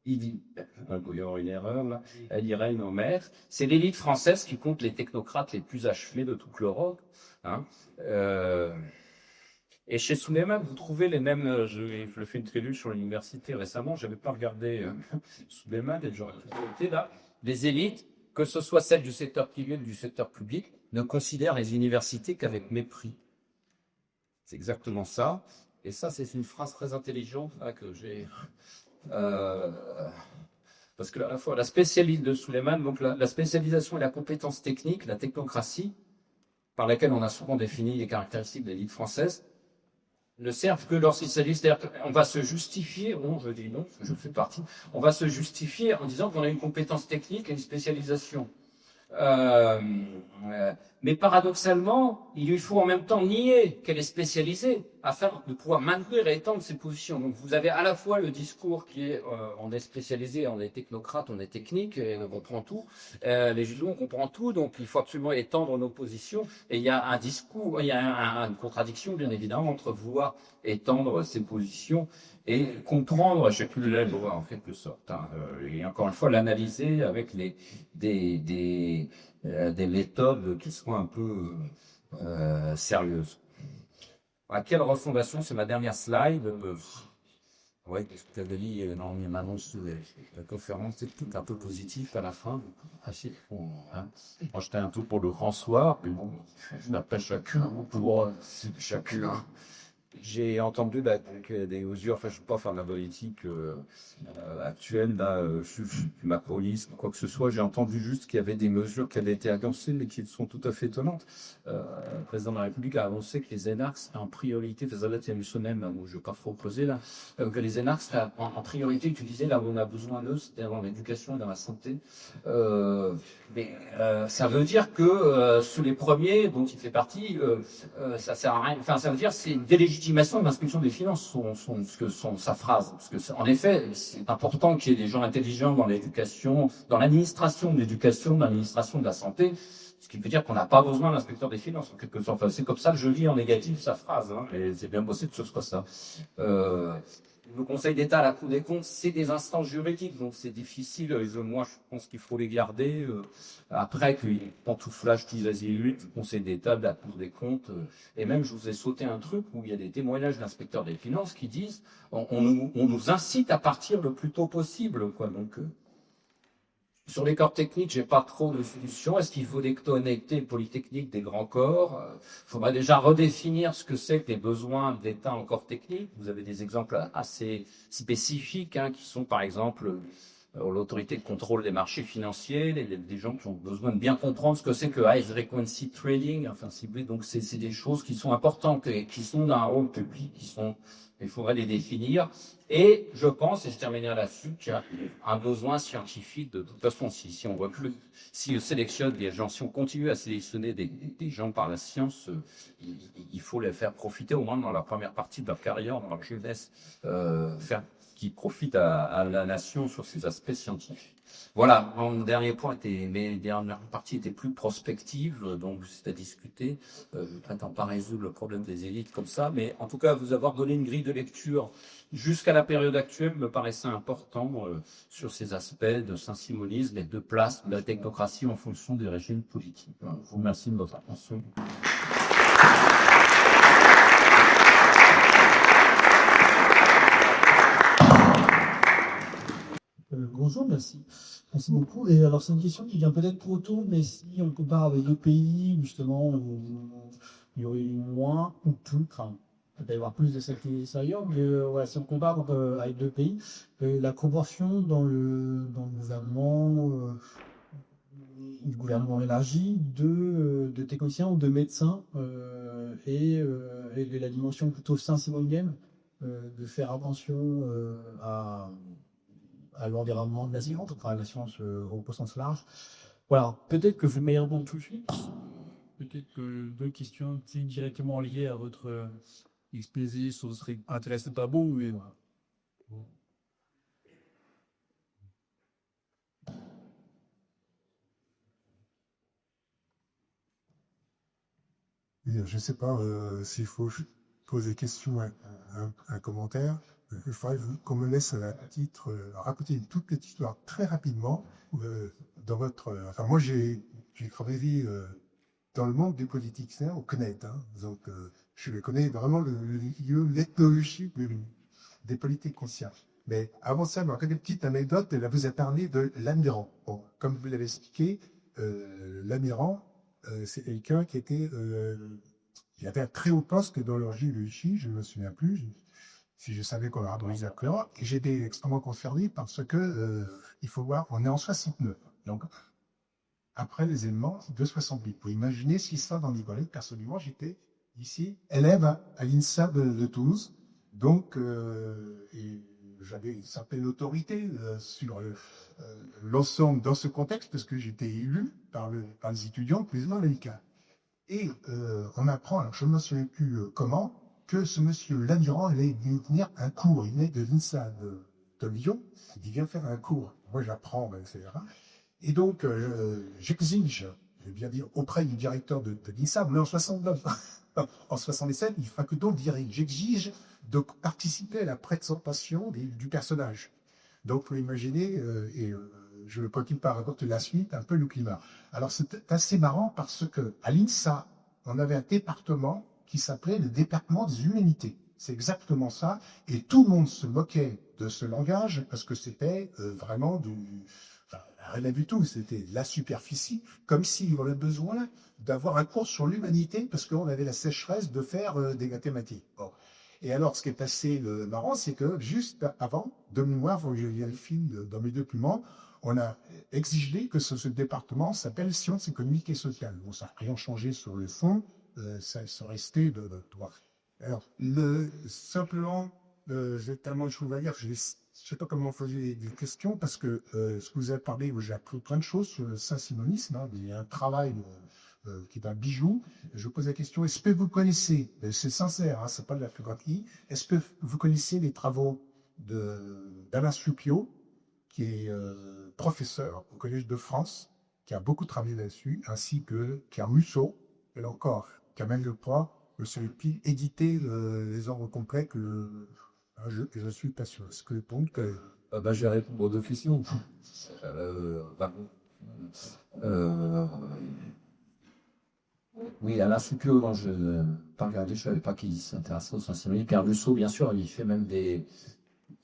S1: il dit, il y aura une erreur là, elle irait nos maîtres. C'est l'élite française qui compte les technocrates les plus achevés de toute l'Europe. Hein. Et chez Suleiman, vous trouvez les mêmes. Je fais une tribune sur l'université récemment. Je n'avais pas regardé Suleiman et j'aurais été là. Les élites, que ce soit celles du secteur privé ou du secteur public, ne considèrent les universités qu'avec mépris. C'est exactement ça. Et ça, c'est une phrase très intelligente là, que j'ai... parce que à la fois la spécialité de Suleiman, donc la spécialisation et la compétence technique, la technocratie, par laquelle on a souvent défini les caractéristiques de l'élite française, ne servent que lorsqu'il s'agit, c'est-à-dire qu'on va se justifier, bon, je dis non, je fais partie, on va se justifier en disant qu'on a une compétence technique et une spécialisation. Mais paradoxalement, il lui faut en même temps nier qu'elle est spécialisée afin de pouvoir maintenir et étendre ses positions. Donc vous avez à la fois le discours qui est on est spécialisé, on est technocrate, on est technique, et on comprend tout. Les jugeons, on comprend tout, donc il faut absolument étendre nos positions. Et il y a un discours, il y a une contradiction bien évidemment entre vouloir étendre ses positions et comprendre, je sais plus la loi en quelque sorte. Hein, et encore une fois l'analyser avec des des méthodes qui soient un peu sérieuses. À quelle refondation, c'est ma dernière slide. Oui, parce que tu avais dit, non, mais m'annonce la conférence, c'est tout un peu positif à la fin. Assez bon, hein. Moi, j'étais un tout pour le grand soir, mais bon, je n'appelle chacun pour chacun. J'ai entendu des mesures, enfin je ne veux pas faire de la politique actuelle, là, je suis macroniste, quoi que ce soit, j'ai entendu juste qu'il y avait des mesures qui avaient été annoncées, mais qui sont tout à fait étonnantes. Le président de la République a annoncé que les énarques seraient en priorité, ça doit être émotionnel, où je ne vais pas trop creuser là, que les énarques seraient en priorité utilisés là où on a besoin d'eux, c'est-à-dire dans l'éducation et dans la santé. Ça veut dire que sous les premiers, dont il fait partie, ça sert à rien. Enfin, ça veut dire c'est une délégitimation de l'inspection des finances, sa phrase. Parce que en effet, c'est important qu'il y ait des gens intelligents dans l'éducation, dans l'administration de l'éducation, dans l'administration de la santé. Ce qui veut dire qu'on n'a pas besoin d'inspecteur des finances, en quelque sorte. Enfin, c'est comme ça que je lis en négatif sa phrase. Hein, et c'est bien possible que ce soit ça. Le Conseil d'État, la Cour des comptes, c'est des instances juridiques, donc c'est difficile. Moi, je pense qu'il faut les garder. Après, qu'il pantouflage qui les le Conseil d'État, la Cour des comptes. Et même, je vous ai sauté un truc où il y a des témoignages d'inspecteurs des finances qui disent on nous incite à partir le plus tôt possible, quoi. Donc, sur les corps techniques, j'ai pas trop de solutions. Est-ce qu'il faut déconnecter Polytechnique des grands corps? Il faudrait déjà redéfinir ce que c'est que les besoins de l'État en corps technique. Vous avez des exemples assez spécifiques, hein, qui sont par exemple l'autorité de contrôle des marchés financiers, des gens qui ont besoin de bien comprendre ce que c'est que high frequency trading, enfin ciblé. Donc c'est des choses qui sont importantes et qui sont dans un rôle public, il faudrait les définir. Et je pense, et je terminerai là-dessus, qu'il y a un besoin scientifique de toute façon. Si on voit plus, si on sélectionne des gens, si on continue à sélectionner des gens par la science, il faut les faire profiter au moins dans la première partie de leur carrière, dans leur jeunesse, faire qui profitent à la nation sur ces aspects scientifiques. Voilà, mon dernier point mes dernières parties étaient plus prospectives, donc c'est à discuter. Je ne prétends pas résoudre le problème des élites comme ça, mais en tout cas, vous avoir donné une grille de lecture jusqu'à la période actuelle me paraissait important sur ces aspects de saint-simonisme et de place de la technocratie en fonction des régimes politiques. Je vous remercie de votre attention.
S3: Bonjour, merci. Merci beaucoup. Et alors, c'est une question qui vient peut-être trop tôt, mais si on compare avec d'autres pays, justement, où il y aurait eu moins ou plus, enfin, il peut y avoir plus de sécurité ailleurs, mais ouais, si on compare donc, avec deux pays, la proportion dans le gouvernement élargi de techniciens ou de médecins et de la dimension plutôt saint-simonienne de faire attention à l'environnement de la science, enfin la science au sens large. Voilà, peut-être que je vais répondre tout de suite. Peut-être que deux questions directement liées à votre exposé seraient intéressantes pas bon, mais voilà.
S4: Je ne sais pas s'il faut poser question à un commentaire. Il faudrait qu'on me laisse à titre raconter une toute petite histoire très rapidement. Dans votre, enfin, moi, j'ai travaillé dans le monde des politiciens au CNET. Hein, donc, je connais vraiment le milieu, l'ethnologie des politiciens. Mais avant ça, je me rappelle une petite anecdote. Elle vous a parlé de l'Amiran. Bon, comme vous l'avez expliqué, l'Amiran, c'est quelqu'un qui était. Il avait un très haut poste dans leur hiérarchie, je ne me souviens plus, si je savais qu'on leur a d'accord. Et j'étais extrêmement concerné parce que, il faut voir, on est en 69. Donc, après les événements de 68. Vous imaginez ce qui se passe dans l'Ivoire. Personnellement, j'étais ici, élève à l'INSA de Toulouse. Donc, et j'avais une certaine autorité sur l'ensemble dans ce contexte, parce que j'étais élu par les étudiants, président de l'ECA. Et on apprend, alors je ne me souviens plus comment, que ce monsieur Lamiran allait venir un cours. Il venait de l'INSA de Lyon, il vient faire un cours. Moi, j'apprends, etc. Et donc, j'exige, je vais bien dire, auprès du directeur de l'INSA, mais en 69, en 67, il faut que donc dirige. J'exige de participer à la présentation du personnage. Donc, vous imaginez, je ne peux pas raconter la suite, un peu le climat. Alors c'est assez marrant parce que à l'INSA, on avait un département qui s'appelait le département des humanités. C'est exactement ça. Et tout le monde se moquait de ce langage parce que c'était vraiment enfin, rien du tout. C'était la superficie, comme si on avait besoin d'avoir un cours sur l'humanité parce qu'on avait la sécheresse de faire des mathématiques. Bon. Et alors, ce qui est assez marrant, c'est que juste avant, de mémoire, il y a le film dans mes documents, on a exigé que ce département s'appelle Sciences économiques et sociales. Bon, ça n'a rien changé sur le fond, ça restait de droit. Alors, simplement, j'ai tellement de choses à dire, je ne sais pas comment poser des questions, parce que ce que vous avez parlé, j'ai appris plein de choses sur le saint-simonisme, hein, il y a un travail qui est un bijou. Je pose la question, est-ce que vous connaissez, c'est sincère, hein, c'est pas de la plaisanterie, est-ce que vous connaissez les travaux d'Alain Suppiot, qui est professeur au Collège de France, qui a beaucoup travaillé là-dessus, ainsi que Pierre Musso, et là encore, Camille Lepoix, sur les piles, éditer les ordres complets que je suis pas sûr. Est-ce que donc
S2: Je vais répondre aux deux questions.
S1: Oui, Alain Suppiot, non, je n'ai pas regardé, je ne savais pas qu'il s'intéressait au Saint-Simon. Pierre Musso, bien sûr, il fait même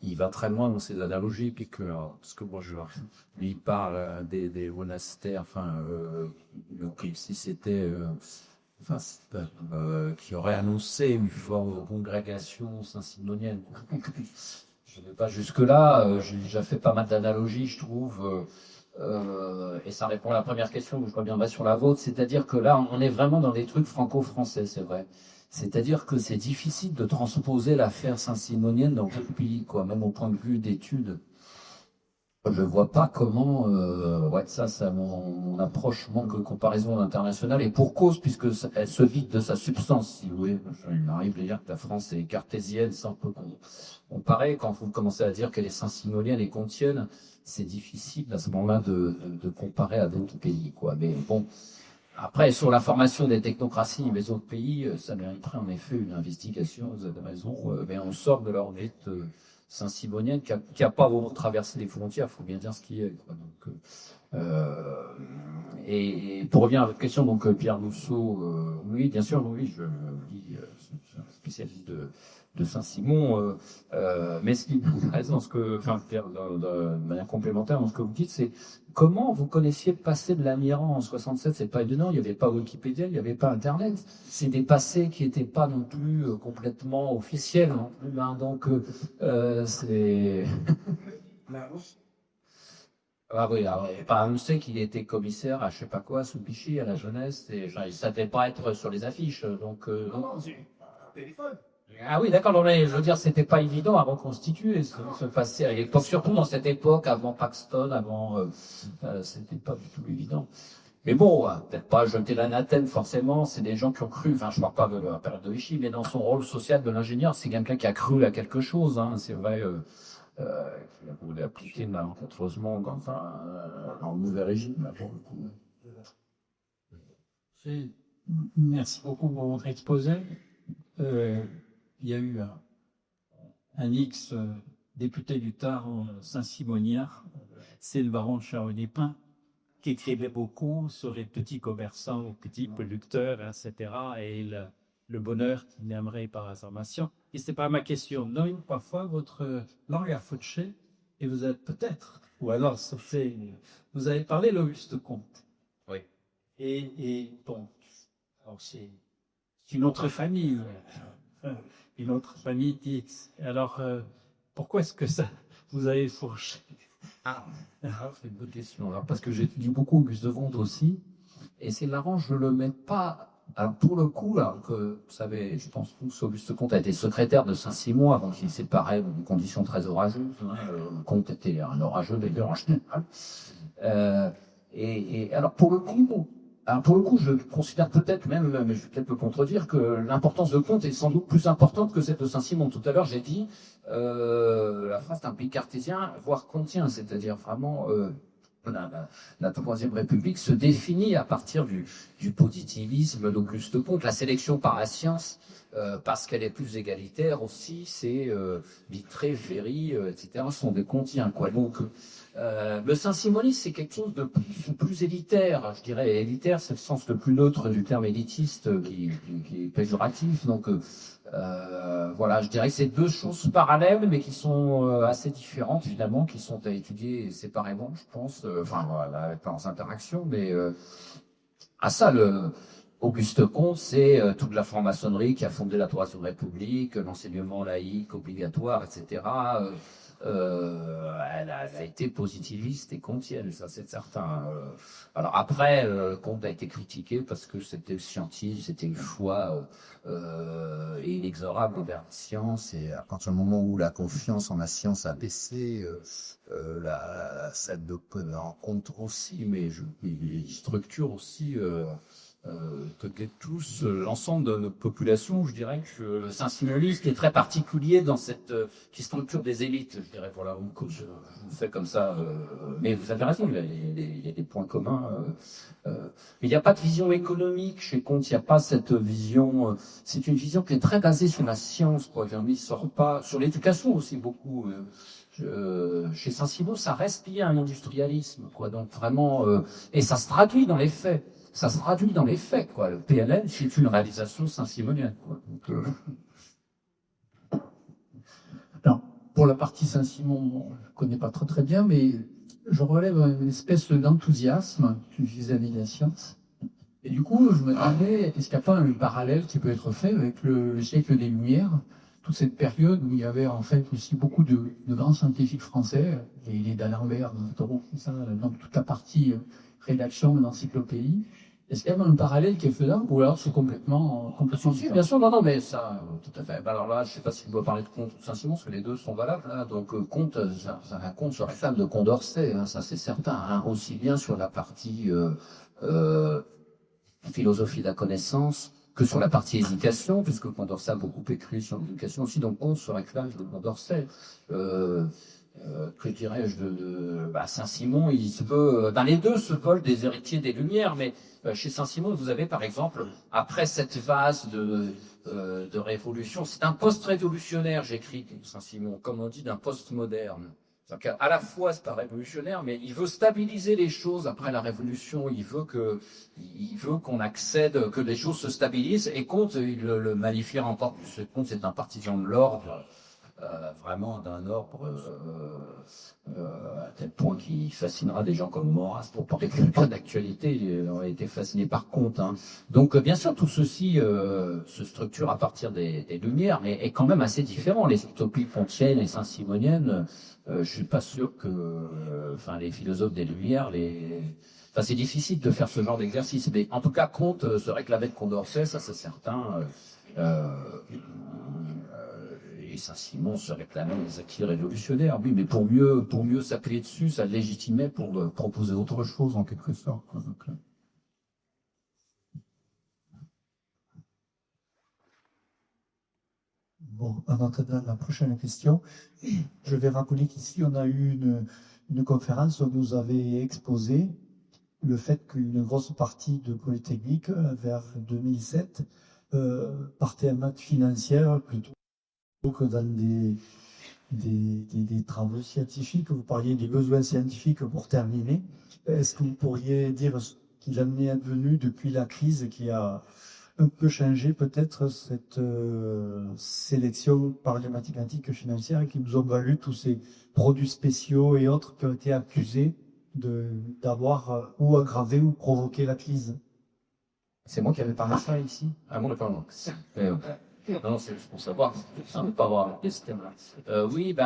S1: il va très loin dans ses analogies, puis parce que moi, lui, il parle des monastères, enfin, si c'était, qui aurait annoncé une forme de congrégation saint-simonienne. Je ne vais pas jusque-là, j'ai déjà fait pas mal d'analogies, je trouve. Et ça répond à la première question, je crois bien sur la vôtre, c'est-à-dire que là, on est vraiment dans des trucs franco-français, c'est vrai. C'est-à-dire que c'est difficile de transposer l'affaire saint-simonienne dans d'autres pays, quoi, même au point de vue d'études. Je ne vois pas comment, ça, mon approche manque de comparaison internationale, et pour cause, puisque elle se vide de sa substance, si vous voulez. Il m'arrive de dire que la France est cartésienne, c'est un peu comparé. Quand vous commencez à dire qu'elle est saint-simonienne et comtienne, c'est difficile à ce moment-là de comparer à d'autres pays, quoi. Mais bon, après, sur la formation des technocraties des autres pays, ça mériterait en effet une investigation, vous avez raison, mais on sort de l'orbite saint-simonienne qui n'a pas vraiment traversé les frontières, il faut bien dire ce qui est, quoi. Donc, et pour revenir à votre question, donc Pierre Musso, oui, bien sûr, oui, je dis spécialiste de Saint-Simon, mais ce qui vous reste dans ce que, enfin, de manière complémentaire dans ce que vous dites, c'est comment vous connaissiez le passé de l'Amiran en 67. C'est pas étonnant, il n'y avait pas Wikipédia, il n'y avait pas Internet. C'est des passés qui n'étaient pas non plus complètement officiels non plus, hein, donc c'est. Ah oui, on sait qu'il était commissaire à je sais pas quoi, sous Vichy, à la jeunesse, et enfin, il ne savait pas être sur les affiches, donc. Téléphone. Ah oui, d'accord, mais je veux dire, c'était pas évident à reconstituer ce passé à l'époque, surtout dans cette époque, avant Paxton, c'était pas du tout évident. Mais bon, peut-être pas jeter l'anathème forcément, c'est des gens qui ont cru, enfin je parle pas de la période de Vichy, mais dans son rôle social de l'ingénieur, c'est quelqu'un qui a cru à quelque chose, hein, c'est vrai, qu'il a voulu appliquer une malencontreusement dans le mauvais régime.
S5: Merci beaucoup pour votre exposé. Il y a eu un ex-député du Tarn saint-simonien, c'est le baron de Charenay-Pin, qui écrivait beaucoup sur les petits commerçants, petits producteurs, etc. et le bonheur qu'il aimerait par la formation. Et ce n'est pas ma question. Non, parfois, votre langue a fauché et vous êtes peut-être, ou alors vous avez parlé l'Auguste Comte.
S1: Oui.
S5: Et bon, alors c'est une autre famille. Une autre famille X. Alors, pourquoi est-ce que ça vous avez fourché?
S1: C'est une bonne question. Alors, parce que j'étudie beaucoup Auguste Comte aussi, et c'est marrant, je le mets pas. Alors, pour le coup, là, que vous savez, je pense tous, Auguste Comte a été secrétaire de Saint-Simon avant qu'il séparait dans des conditions très orageuses. Hein. Comte était un orageux d'ailleurs en général. Et alors, pour le coup, je considère peut-être même, mais je vais peut-être me contredire, que l'importance de Comte est sans doute plus importante que celle de Saint-Simon. Tout à l'heure, j'ai dit, la France est un pays cartésien, voire comtien, c'est-à-dire vraiment la Troisième République se définit à partir du positivisme d'Auguste Comte, la sélection par la science, parce qu'elle est plus égalitaire aussi, c'est Littré, Ferry, etc. sont des Comtiens, quoi. Donc, le saint-simonisme, c'est quelque chose de plus élitaire, je dirais. Élitaire, c'est le sens le plus neutre du terme élitiste qui est péjoratif. Donc, voilà, je dirais que c'est deux choses parallèles, mais qui sont assez différentes finalement, qui sont à étudier séparément, je pense. Enfin, voilà, pas en interaction, mais à ça, Auguste Comte, c'est toute la franc-maçonnerie qui a fondé la Troisième République, l'enseignement laïque obligatoire, etc. Elle a été positiviste et comtienne, ça c'est certain. Alors après, Comte a été critiqué parce que c'était le scientisme, c'était une foi inexorable vers la science, et à partir du moment où la confiance en la science a baissé, cette doctrine en compte aussi, mais il structure aussi tous l'ensemble de notre population. Je dirais que le saint-simonisme est très particulier dans cette qui structure des élites, je dirais, pour la je vous fais comme ça, mais vous avez raison, il y a des points communs. Mais il n'y a pas de vision économique chez Comte, il n'y a pas cette vision. C'est une vision qui est très basée sur la science, quoi. Il sort pas sur l'éducation aussi beaucoup. Chez Saint-Simon, ça reste lié à un industrialisme, quoi. Donc vraiment, et ça se traduit dans les faits. Ça se traduit dans les faits, quoi. Le PLN, c'est une réalisation saint-simonienne, quoi. Donc,
S5: Alors, pour la partie Saint-Simon, je ne connais pas très très bien, mais je relève une espèce d'enthousiasme vis-à-vis de la science. Et du coup, je me demandais, est-ce qu'il n'y a pas un parallèle qui peut être fait avec le siècle des Lumières, toute cette période où il y avait en fait aussi beaucoup de grands scientifiques français, les d'Alembert, Thoreau, donc toute la partie rédaction de l'encyclopédie. Est-ce qu'il y a un parallèle qui est faisable ou alors c'est complètement
S1: si, bien sûr, non, mais ça, tout à fait. Ben alors là, je ne sais pas si on doit parler de Comte ou Saint-Simon, parce que les deux sont valables. Là. Donc, Comte, ça raconte sur la femme de Condorcet, hein, ça c'est certain, hein, aussi bien sur la partie philosophie de la connaissance que sur la partie éducation, puisque Condorcet a beaucoup écrit sur l'éducation aussi, donc Comte se réclame de Condorcet. Que dirais-je Saint-Simon, il se veut, dans les deux se veulent des héritiers des Lumières, mais chez Saint-Simon, vous avez par exemple, après cette phase de révolution, c'est un post-révolutionnaire, j'écris Saint-Simon, comme on dit, d'un post-moderne. Donc à la fois c'est pas révolutionnaire, mais il veut stabiliser les choses après la révolution. Il veut qu'on accède, que les choses se stabilisent. Et Comte, il le magnifie encore plus. Comte, c'est un partisan de l'ordre. Vraiment d'un ordre à tel point qu'il fascinera des gens comme Maurras, pour parler quelqu'un d'actualité, il aurait été fasciné par Comte. Hein. Donc bien sûr, tout ceci se structure à partir des Lumières, mais est quand même assez différent. Les utopies pontiennes et saint-simoniennes, je suis pas sûr que les philosophes des Lumières, c'est difficile de faire ce genre d'exercice. Mais en tout cas, Comte se réclamait de Condorcet, ça c'est certain. Et Saint-Simon se réclamait des acquis révolutionnaires, oui, mais pour mieux s'appuyer dessus, ça le légitimait pour proposer autre chose en quelque sorte. Donc,
S3: Bon, avant de la prochaine question, je vais rappeler qu'ici, on a eu une conférence où vous avez exposé le fait qu'une grosse partie de Polytechnique, vers 2007, partait en mode financière plutôt que dans des travaux scientifiques. Vous parliez des besoins scientifiques pour terminer. Est-ce que vous pourriez dire ce qu'il en est advenu depuis la crise qui a un peu changé peut-être cette sélection par les mathématiques financières et qui nous ont valu tous ces produits spéciaux et autres qui ont été accusés d'avoir ou aggravé ou provoqué la crise?
S1: C'est moi qui avais parlé de ça ici. Ah bon, d'accord. Non, c'est juste pour savoir. On ne peut pas avoir un système là. Oui,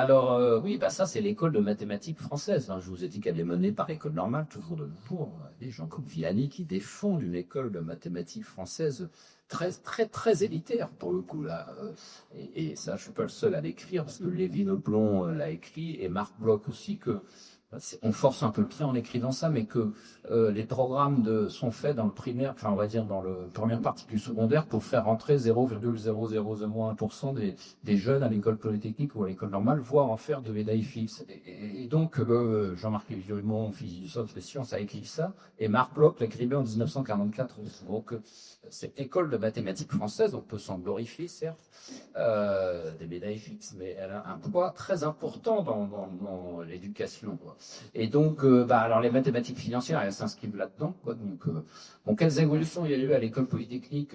S1: ça c'est l'école de mathématiques française. Hein. Je vous ai dit qu'elle est menée par l'école normale, toujours de nos jours. Des gens comme Villani qui défendent une école de mathématiques française très, très, très élitaire pour le coup là. Et ça, je suis pas le seul à l'écrire parce que Lévy Neblon l'a écrit et Marc Bloch aussi, que on force un peu le trait en écrivant ça, mais que les programmes sont faits dans le primaire, enfin on va dire dans la première partie du secondaire pour faire rentrer 0,0001% des jeunes à l'école polytechnique ou à l'école normale, voire en faire de médailles fixes. Et donc Jean-Marc Villemontagné, philosophe des sciences, a écrit ça, et Marc Bloch l'écrivait en 1944. Donc cette école de mathématiques française, on peut s'en glorifier certes, des médailles fixes, mais elle a un poids très important dans l'éducation, quoi. Et donc, alors les mathématiques financières, elles s'inscrivent là-dedans, quoi. Donc, quelles évolutions il y a eu à l'école polytechnique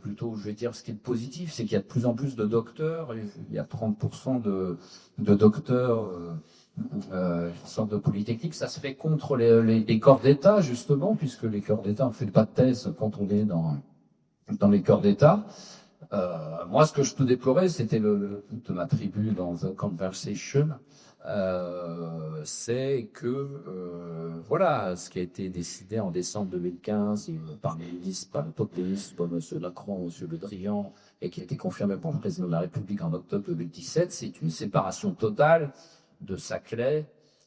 S1: plutôt, je vais dire, ce qui est positif, c'est qu'il y a de plus en plus de docteurs. Il y a 30% de docteurs qui sortent de polytechnique. Ça se fait contre les corps d'État, justement, puisque les corps d'État, on ne fait pas de thèse quand on est dans les corps d'État. Moi, ce que je peux déplorer, c'était de ma tribu dans The Conversation, c'est que voilà, ce qui a été décidé en décembre 2015 par les ministres, par le top des ministres, M. Lacron, M. Le Drian, et qui a été confirmé par le président de la République en octobre 2017, c'est une séparation totale de Saclay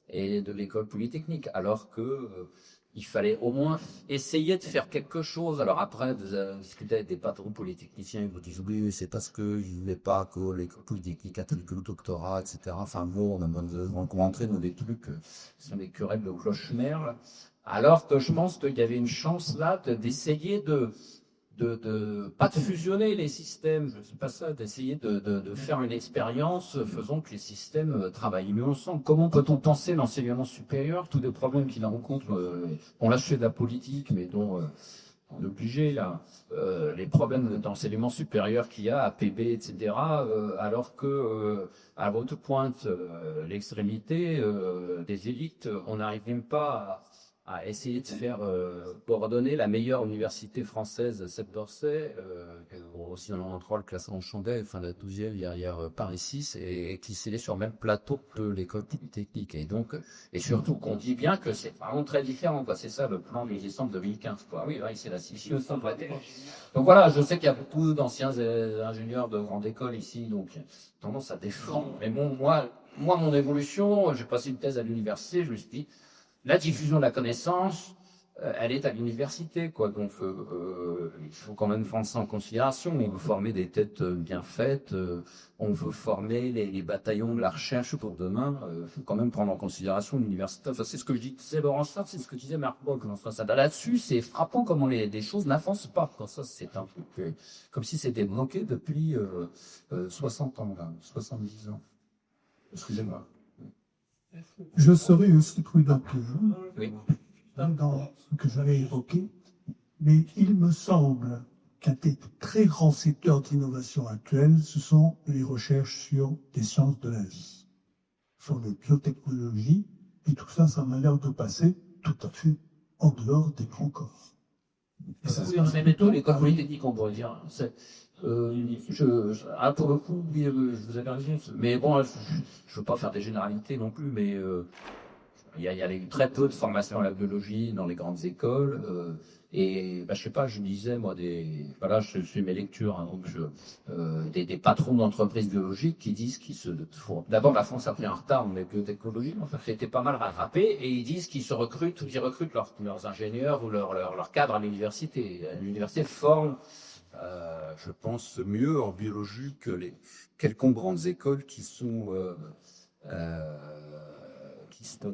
S1: et de l'école polytechnique, alors que il fallait au moins essayer de faire quelque chose. Alors après, discuter avec des patrons polytechniciens, ils vous disent oui, c'est parce qu'ils ne voulaient pas que l'école polytechnique atteigne que le doctorat, etc. Enfin bon, on a rencontré des trucs, ce sont des querelles de cloche-merle. Alors que je pense qu'il y avait une chance là d'essayer pas de fusionner les systèmes, je sais pas ça, d'essayer de faire une expérience faisant que les systèmes travaillent mieux ensemble. Comment peut-on penser l'enseignement supérieur, tous les problèmes qu'il rencontre, on l'a fait de la politique, mais dont on est obligé là, les problèmes d'enseignement supérieur qu'il y a à PB, etc. Alors que à votre pointe, l'extrémité des élites, on n'arrive même pas à essayer de faire coordonner la meilleure université française, Cep d'Orsay, aussi dans l'endroit le classement Chandet, enfin la 12e derrière Paris 6, et qui s'est sur le même plateau que l'école polytechnique. Et donc, et surtout qu'on dit bien que c'est vraiment très différent, quoi. C'est ça le plan de décembre 2015, quoi. Oui, c'est la scission. Donc voilà, je sais qu'il y a beaucoup d'anciens ingénieurs de grande école ici, donc tendance à défendre. Mais bon, moi, mon évolution, j'ai passé une thèse à l'université, je me suis dit, la diffusion de la connaissance, elle est à l'université, quoi. Donc, il faut quand même prendre ça en considération. On veut former des têtes bien faites, on veut former les bataillons de la recherche pour demain. Il faut quand même prendre en considération l'université. Enfin, c'est ce que je disais Laurent Sartre, c'est ce que disait Marc Bloch. Enfin, ça, là-dessus, c'est frappant comment des choses n'avancent pas. Quand ça, c'est un truc comme si c'était bloqué depuis 60 ans, là, 70 ans. Excusez-moi.
S4: Je serai aussi prudent que vous
S1: Oui.
S4: dans ce que j'avais évoqué, mais il me semble qu'un des très grands secteurs d'innovation actuels, ce sont les recherches sur les sciences de la vie, sur les biotechnologies, et tout ça, ça m'a l'air de passer tout à fait en dehors des grands corps.
S1: Et ça, c'est plutôt l'école polytechnique, on pourrait dire. Pour le coup, oui, je vous avais raison. Mais bon, je ne veux pas faire des généralités non plus, mais il y a eu très peu de formation à la biologie dans les grandes écoles. Et je sais pas, je lisais moi voilà, je suis mes lectures, hein, donc des patrons d'entreprises biologiques qui disent d'abord la France a pris un retard dans les biotechnologies, enfin c'était pas mal rattrapé, et ils disent qu'ils recrutent leurs ingénieurs ou leurs cadres à l'université. L'université forme, je pense, mieux en biologie que les quelconques grandes écoles qui sont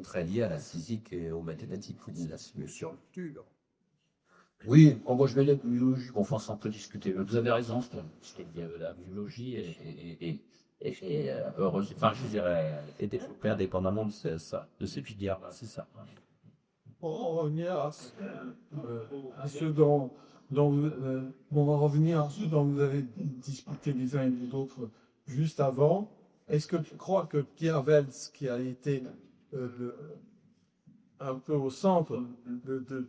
S1: très liées à la physique et aux mathématiques. Oui, moi je vais la biologie, bon, enfin, on peut discuter. Vous avez raison, la biologie heureuse, enfin, je dirais, est développée indépendamment de ces filières-là, c'est ça.
S6: Pour en revenir à ce dont on va revenir à ce dont vous avez discuté les uns et les autres juste avant. Est-ce que tu crois que Pierre Veltz, qui a été un peu au centre de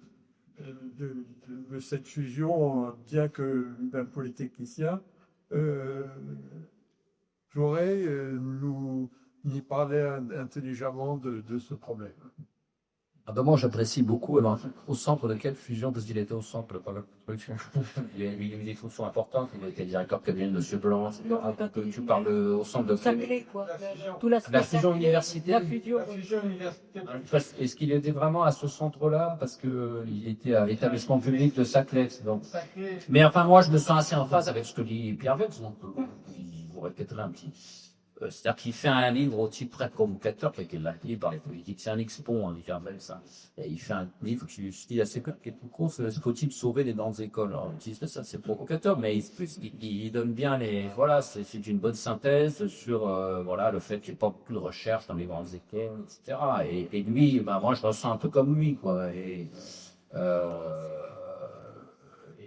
S6: cette fusion, bien que d'un polytechnicien, pourrait nous y parler intelligemment de ce problème?
S1: Ah ben moi, j'apprécie beaucoup. Alors, au centre de quelle fusion? Parce qu'il était au centre de la production. Il y a eu des fonctions importantes. Il était directeur de cabinet de Monsieur Blanc. Tu parles au centre de
S7: Saclay, quoi. Tout l'aspect
S1: la fusion
S7: saclé.
S1: universitaire.
S7: La fusion.
S1: Est-ce qu'il était vraiment à ce centre-là? Parce que il était à l'établissement public de Saclay. Donc. Mais enfin, moi, je me sens assez en phase avec ce que dit Pierre Vex. Donc, il vous répéterai un petit. C'est-à-dire qu'il fait un livre au titre près provocateur, qui a été lié par les politiques. C'est un expon, hein, Pierre Vex, ça. Et il fait un livre qui se dit assez clair, qui est tout court, c'est faut-il sauver les grandes écoles? Alors, on dit ça, c'est provocateur, mais il donne bien les, voilà, c'est une bonne synthèse sur, voilà, le fait qu'il n'y ait pas beaucoup de recherche dans les grandes écoles, etc. Et lui, ben, moi, je ressens un peu comme lui, quoi. Et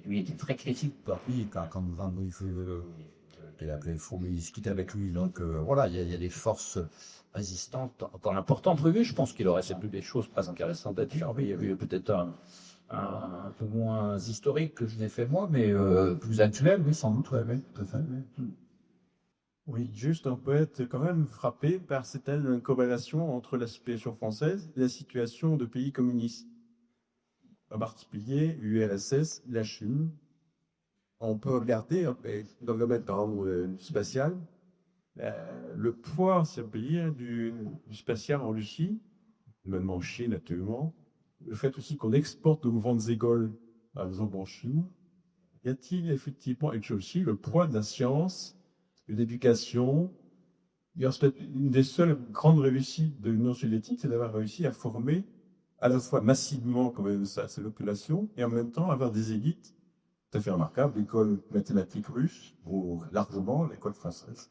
S1: lui, il était très critique, quoi.
S2: Oui, quand Van Brief, il a appelé Fourmi, il se quittait avec lui. Donc voilà, il y a des forces résistantes
S1: Encore important prévu, je pense qu'il aurait sans doute des choses pas intéressantes à dire. Oui, il y a eu peut-être un peu moins historique que je n'ai fait moi, mais plus actuel, oui, sans doute, ouais, tout à fait. Oui.
S6: Oui, juste, on peut être quand même frappé par certaines corrélations entre la situation française et la situation de pays communistes. En particulier, l'URSS, la Chine. On peut regarder, dans le domaine par exemple spatial, le poids, si on peut dire, du spatial en Russie, même en Chine actuellement, le fait aussi qu'on exporte de grandes écoles, par exemple en Chine, y a-t-il effectivement, et aussi le poids de la science, de l'éducation? Une des seules grandes réussites de l'Union soviétique, c'est d'avoir réussi à former à la fois massivement quand même sa population et en même temps avoir des élites tout à fait remarquable, l'école mathématique russe, ou largement l'école française.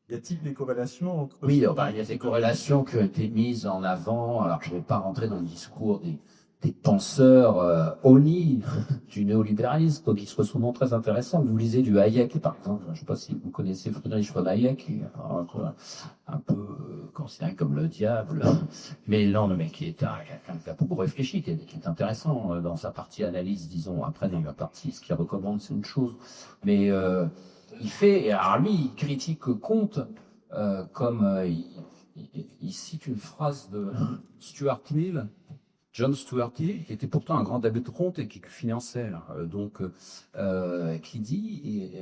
S6: Y a-t-il des corrélations entre...
S1: Oui, il y a des corrélations qui ont été mises en avant. Alors, je ne vais pas rentrer dans le discours des penseurs honnis du néolibéralisme, qui sont souvent très intéressants. Vous lisez du Hayek, par exemple. Je ne sais pas si vous connaissez Friedrich von Hayek, qui est un peu considéré comme le diable. Mais non, le mec qui est quelqu'un qui a beaucoup réfléchi, qui est intéressant dans sa partie analyse, disons. Après, dans la partie, ce qu'il recommande, c'est une chose. Mais il fait, alors lui, il critique Comte, comme il cite une phrase de Stuart Mill, John Stuart Mill, qui était pourtant un grand ami de Comte et qui finançait, qui dit,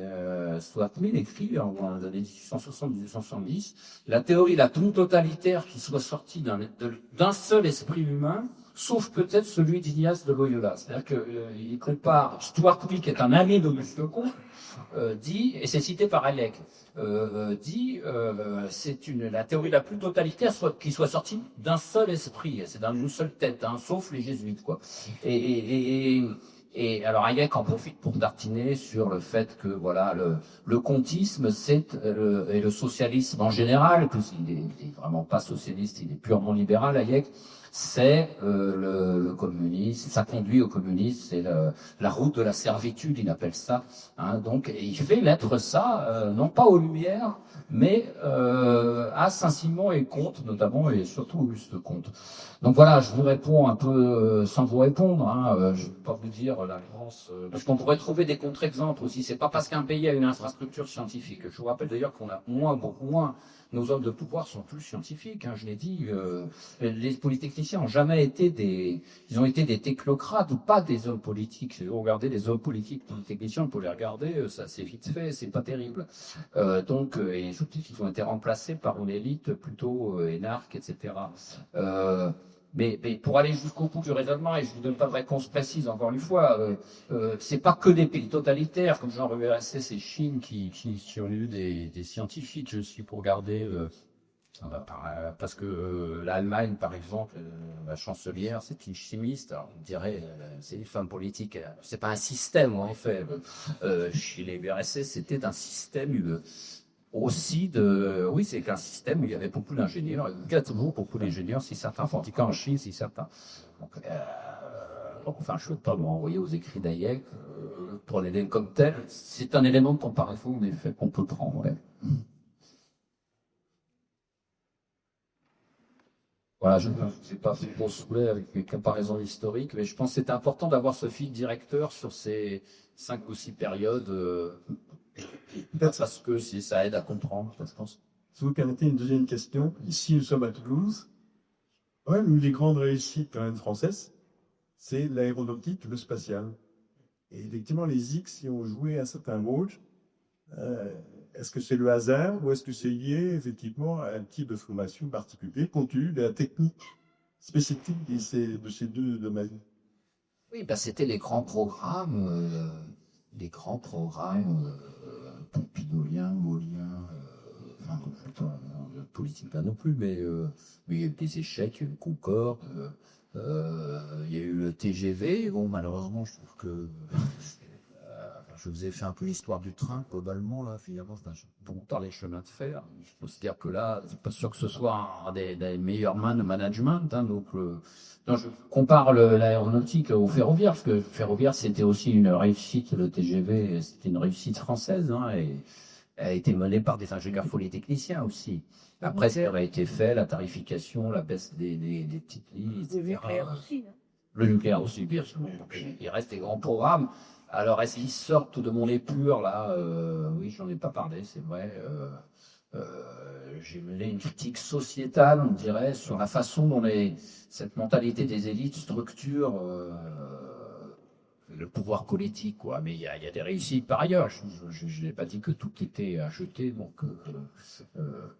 S1: Stuart Mill écrit en 1860-1870, la théorie la plus totalitaire qui soit sortie d'un seul esprit humain, sauf peut-être celui d'Ignace de Loyola. C'est-à-dire qu'il compare Stuart Mill, qui est un ami d'Auguste Comte, dit, et c'est cité par Hayek, c'est la théorie la plus totalitaire qui soit sortie d'un seul esprit, c'est d'une seule tête, hein, sauf les jésuites, quoi. Et alors Hayek en profite pour tartiner sur le fait que voilà le comtisme et le socialisme en général, il est vraiment pas socialiste, il est purement libéral, Hayek. C'est le communisme, ça conduit au communisme, c'est la route de la servitude, il appelle ça. Hein, donc, et il fait naître ça, non pas aux Lumières, mais à Saint-Simon et Comte, notamment, et surtout Auguste Comte. Donc voilà, je vous réponds un peu sans vous répondre. Hein, je ne vais pas vous dire la France, parce qu'on pourrait trouver des contre-exemples aussi. C'est pas parce qu'un pays a une infrastructure scientifique. Je vous rappelle d'ailleurs qu'on a beaucoup moins. Nos hommes de pouvoir sont plus scientifiques. Hein, je l'ai dit. Les polytechniciens ont jamais été ils ont été des technocrates ou pas des hommes politiques. Si vous regardez les hommes politiques polytechniciens, pour les regarder, ça c'est vite fait, c'est pas terrible. Et surtout qu'ils ont été remplacés par une élite plutôt énarque, etc. Mais pour aller jusqu'au bout du raisonnement, et je ne vous donne pas de réponse précise encore une fois, c'est pas que des pays totalitaires, comme genre l'URSS et Chine qui ont eu des scientifiques, je suis pour regarder, parce que l'Allemagne, par exemple, la chancelière, c'est une chimiste, alors on dirait, c'est une femme politique, c'est pas un système en fait. Chez les URSS, c'était un système aussi oui, c'est qu'un système où il y avait beaucoup d'ingénieurs, il y a toujours beaucoup d'ingénieurs, si certains, en tout cas en Chine, si certains. Donc, enfin, je ne veux pas me renvoyer aux écrits d'Hayek, prenez-les comme tel. C'est un élément de comparaison, en effet, qu'on peut prendre. Ouais. Voilà, je ne sais pas fait trop saouler avec les comparaisons historiques, mais je pense que c'est important d'avoir ce fil directeur sur ces 5 ou 6 périodes. Peut-être parce que ça aide à comprendre, je pense.
S6: Si vous permettez une deuxième question, ici nous sommes à Toulouse, Ouais, une des grandes réussites quand même françaises, c'est l'aéronautique, le spatial. Et effectivement, les X y ont joué un certain rôle. Est-ce que c'est le hasard ou est-ce que c'est lié effectivement à un type de formation particulier compte tenu de la technique spécifique de ces deux domaines?
S1: Oui, bah, c'était les grands programmes pompidoliens, gauliens, enfin, politique pas non plus, mais il y a eu des échecs, il y a eu le Concorde, il y a eu le TGV. Bon, malheureusement, je trouve que je vous ai fait un peu l'histoire du train, globalement, là, finalement, c'est un bon dans les chemins de fer. Je considère que là, c'est pas sûr que ce soit un des meilleures mains de management, hein, donc, non, je compare l'aéronautique au ferroviaire, parce que le ferroviaire, c'était aussi une réussite, le TGV, c'était une réussite française, hein, et elle a été menée par des ingénieurs polytechniciens aussi. Après, ça aurait été fait, la tarification, la baisse des petites lignes,
S7: Le
S1: etc.
S7: nucléaire aussi. Hein.
S1: Le nucléaire aussi, bien sûr. Il reste des grands programmes. Alors, est-ce qu'ils sortent de mon épure, là? Oui, j'en ai pas parlé, c'est vrai. J'ai mené une critique sociétale, on dirait, sur la façon dont cette mentalité des élites structure le pouvoir politique, quoi. Mais il y a des réussites par ailleurs. Je n'ai pas dit que tout était à jeter. Donc,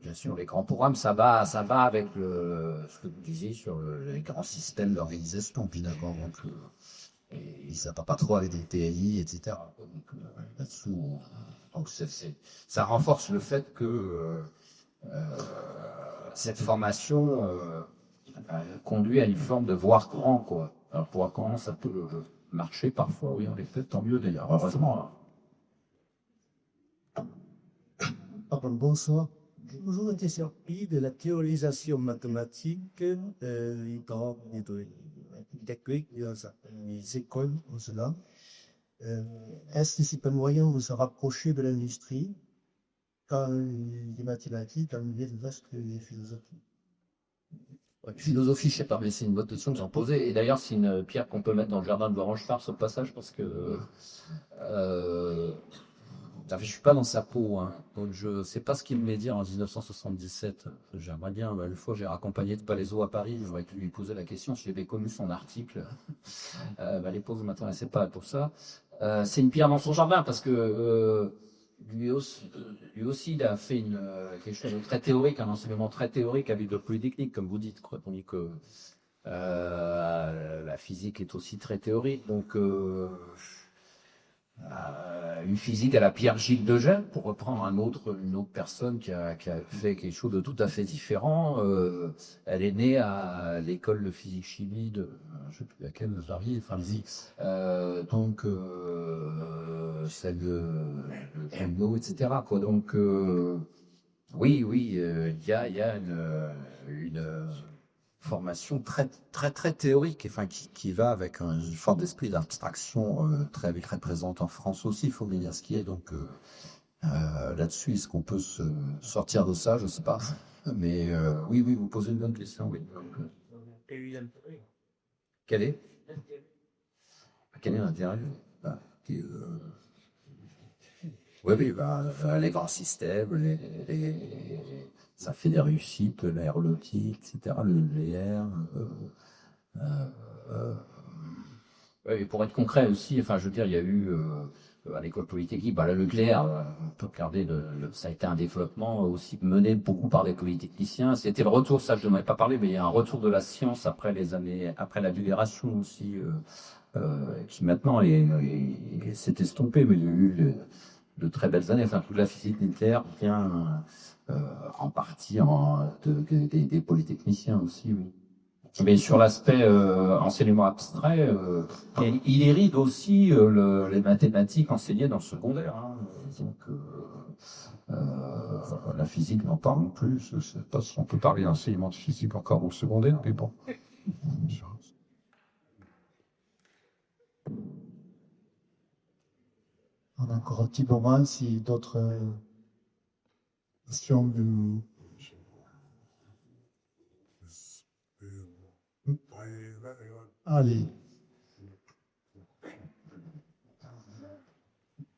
S1: bien sûr, les grands programmes, ça va avec ce que vous disiez sur les grands systèmes d'organisation, finalement. Donc, et ça va pas trop avec des TI, etc. Donc, ça renforce le fait que cette formation conduit à une forme de voir grand, quoi. Alors, voir grand, ça peut marcher parfois, oui, en effet, tant mieux d'ailleurs, heureusement.
S3: Bonsoir. J'ai toujours été surpris de la théorisation mathématique dans les techniques, les écoles, ou cela. Est-ce que c'est un moyen de se rapprocher de l'industrie quand les mathématiques, quand il reste que les philosophies?
S1: Philosophie, je sais pas, mais c'est une bonne question que j'en posais. Et d'ailleurs, c'est une pierre qu'on peut mettre dans le jardin de Laurent-Schwartz au passage, parce que je suis pas dans sa peau, hein, donc je sais pas ce qu'il voulait dire en 1977. J'aimerais bien, une fois j'ai raccompagné de Palaiso à Paris, j'aurais pu lui poser la question si j'avais connu son article. Les pauvres ne m'intéressaient pas pour ça. C'est une pierre dans son jardin, parce que lui aussi, il a fait quelque chose de très théorique, un enseignement très théorique avec de polytechnique, comme vous dites, quoi. Tandis que la physique est aussi très théorique. Donc, une physique à la Pierre-Gilles de Gênes, pour reprendre une autre personne qui a fait quelque chose de tout à fait différent. Elle est née à l'école de physique-chimie de, je ne sais plus laquelle, de Paris, enfin, donc, celle de Helmholtz, etc., quoi. Donc, oui, il y a une formation très, très, très théorique, enfin, qui va avec un fort esprit d'abstraction très présente en France aussi, il faut bien dire ce qui est. Donc, là-dessus, est-ce qu'on peut se sortir de ça? Je ne sais pas. Mais oui, vous posez une bonne question, oui. Quel est l'intérêt? Oui, les grands systèmes, ça fait des réussites, l'aéronautique, etc., le nucléaire. Et pour être concret aussi, enfin, je veux dire, il y a eu à l'école polytechnique, le nucléaire, on peut regarder, ça a été un développement aussi mené beaucoup par des polytechniciens. C'était le retour, ça je n'en ai pas parlé, mais il y a un retour de la science après la libération aussi, qui maintenant s'est estompé, mais il y a eu de très belles années. Enfin, toute la physique nucléaire vient en partie des polytechniciens aussi, oui. Mais sur l'aspect enseignement abstrait, il hérite aussi les mathématiques enseignées dans le secondaire. Hein. Donc, la physique n'en parle plus. Je ne sais pas si on peut parler d'enseignement de physique encore dans le secondaire, mais bon.
S3: On a encore un petit moment si d'autres questions. Allez.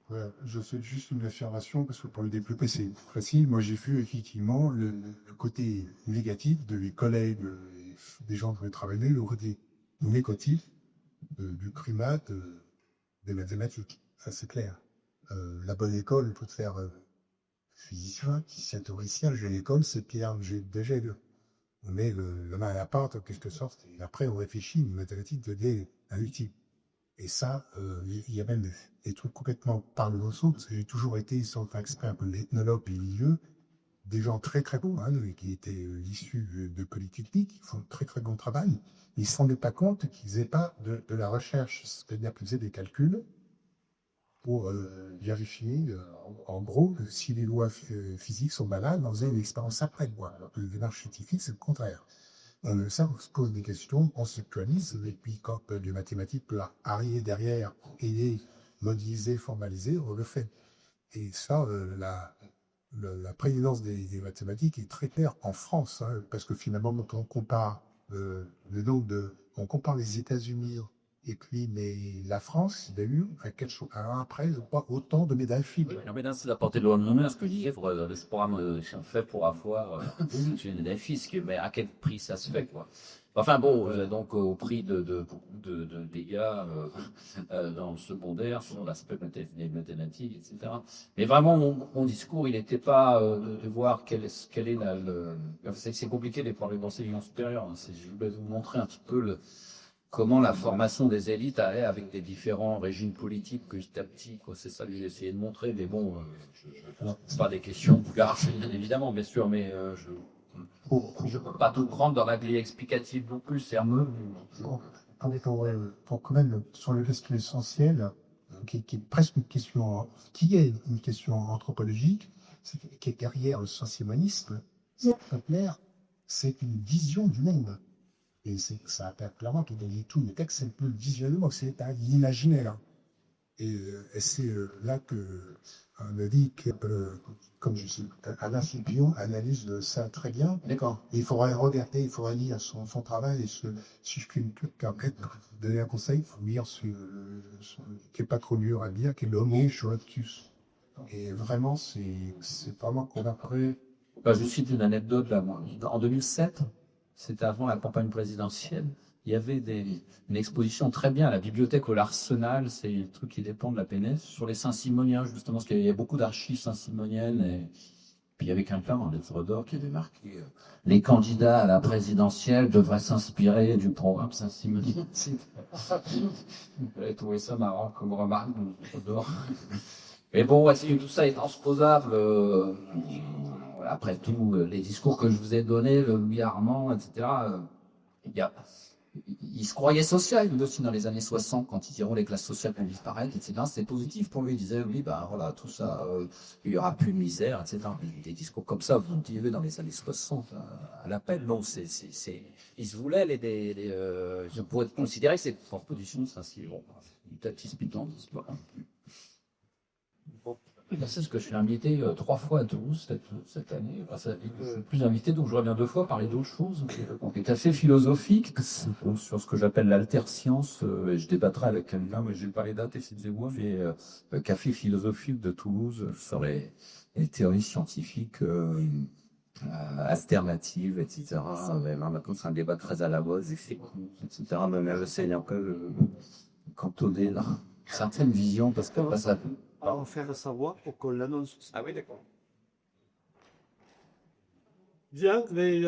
S4: Ouais, je fais juste une affirmation parce que pour le développer c'est facile. Moi j'ai vu effectivement le côté négatif de les collègues des gens qui veulent travailler le côté négatif du primat des mathématiques. Ça, c'est clair. La bonne école peut te faire physicien, physicien théoricien. J'ai l'école, c'est Pierre, j'ai déjà deux. Mais le main à la pâte, en quelque sorte, et après on réfléchit, une mathématique devient un outil. Et ça, il y a même des trucs complètement paradoxaux, parce que j'ai toujours été, sans faire exprès, un peu l'ethnologue et milieu, des gens très très bons, hein, qui étaient issus de Polytechnique, qui font très très bon travail. Ils ne se rendaient pas compte qu'ils faisaient pas de la recherche, c'est-à-dire qu'ils faisaient des calculs pour vérifier, en gros, si les lois physiques sont banales, on faisait une expérience après. Alors que le démarche scientifique, c'est le contraire. Ça, on se pose des questions, on conceptualise, et puis quand les mathématiques peuvent arriver derrière et les modéliser, formaliser, on le fait. Et ça, la présidence des mathématiques est très claire en France, hein, parce que finalement, quand on compare on compare les États-Unis et puis la France, il y a eu après, je crois, autant de médailles Fields.
S1: Non, mais là, c'est la portée de l'honneur, ce que je disais, pour ce programme fait pour avoir une défi, mais à quel prix ça se fait, quoi. Enfin bon, donc au prix de dégâts dans le secondaire, sur l'aspect mathématique, etc. Mais vraiment, mon discours, il n'était pas de voir quelle est c'est compliqué les problèmes d'enseignement supérieur. Hein. Je voulais vous montrer un petit peu comment la formation des élites allait avec des différents régimes politiques petit à petit. C'est ça que j'ai essayé de montrer. Mais bon, c'est pas des questions vulgaires, évidemment, bien sûr, mais je ne peux pas tout prendre dans la grille explicative non plus, c'est un peu.
S4: Pour quand même, sur le question essentiel, qui est presque une question, qui est une question anthropologique, qui est derrière le sensimonisme, c'est très clair, c'est une vision du monde. Et ça appelle clairement tout dans tout le texte, c'est un peu le visionnement, c'est un imaginaire. Et c'est là que on a dit que, comme je sais, Alain Filpion analyse ça très bien.
S1: D'accord.
S4: Il faudrait regarder, il faudrait lire son travail. Et si je puis me permettre de donner un conseil, il faut lire ce qui n'est pas trop dur à lire, qui est l'Homo erectus. Et vraiment, c'est vraiment qu'on après.
S1: Je cite une anecdote là. En 2007, c'était avant la campagne présidentielle. Il y avait une exposition très bien à la bibliothèque au l'Arsenal, c'est le truc qui dépend de la PNS, sur les Saint-Simoniens, justement, parce qu'il y a beaucoup d'archives saint-simoniennes. Et puis il y avait quelqu'un en lettres d'or qui avait marqué les candidats à la présidentielle devraient s'inspirer du programme Saint-Simonien. J'avais trouvé ça marrant comme remarque, lettres d'or. Mais bon, tout ça est transposable. Après tout, les discours que je vous ai donnés, le Louis Armand, etc., il se croyait social, lui aussi, dans les années 60, quand ils diront les classes sociales vont disparaître, etc. C'était positif pour lui. Il disait, oui, ben voilà, tout ça, il n'y aura plus de misère, etc. Des discours comme ça, vous utilisez dans les années 60, à l'appel. Non, ils se voulaient, je pourrais considérer que c'est pour position, ça, c'est bon, peut-être militantisme, voilà. C'est ce que je suis invité 3 fois à Toulouse cette année. Je suis plus invité, donc je reviens 2 fois parler d'autres choses. Qui est assez philosophique sur ce que j'appelle l'alter-science. Je débattrai avec quelqu'un, mais je vais pas les dates et c'est moi, mais café philosophique de Toulouse sur les théories scientifiques alternatives, etc. Mais maintenant, c'est un débat très à la mode, etc. Mais c'est un peu cantonné là. Certaines visions, parce que ça.
S8: On faire savoir pour qu'on l'annonce.
S1: Ah oui, d'accord.
S6: Bien, mais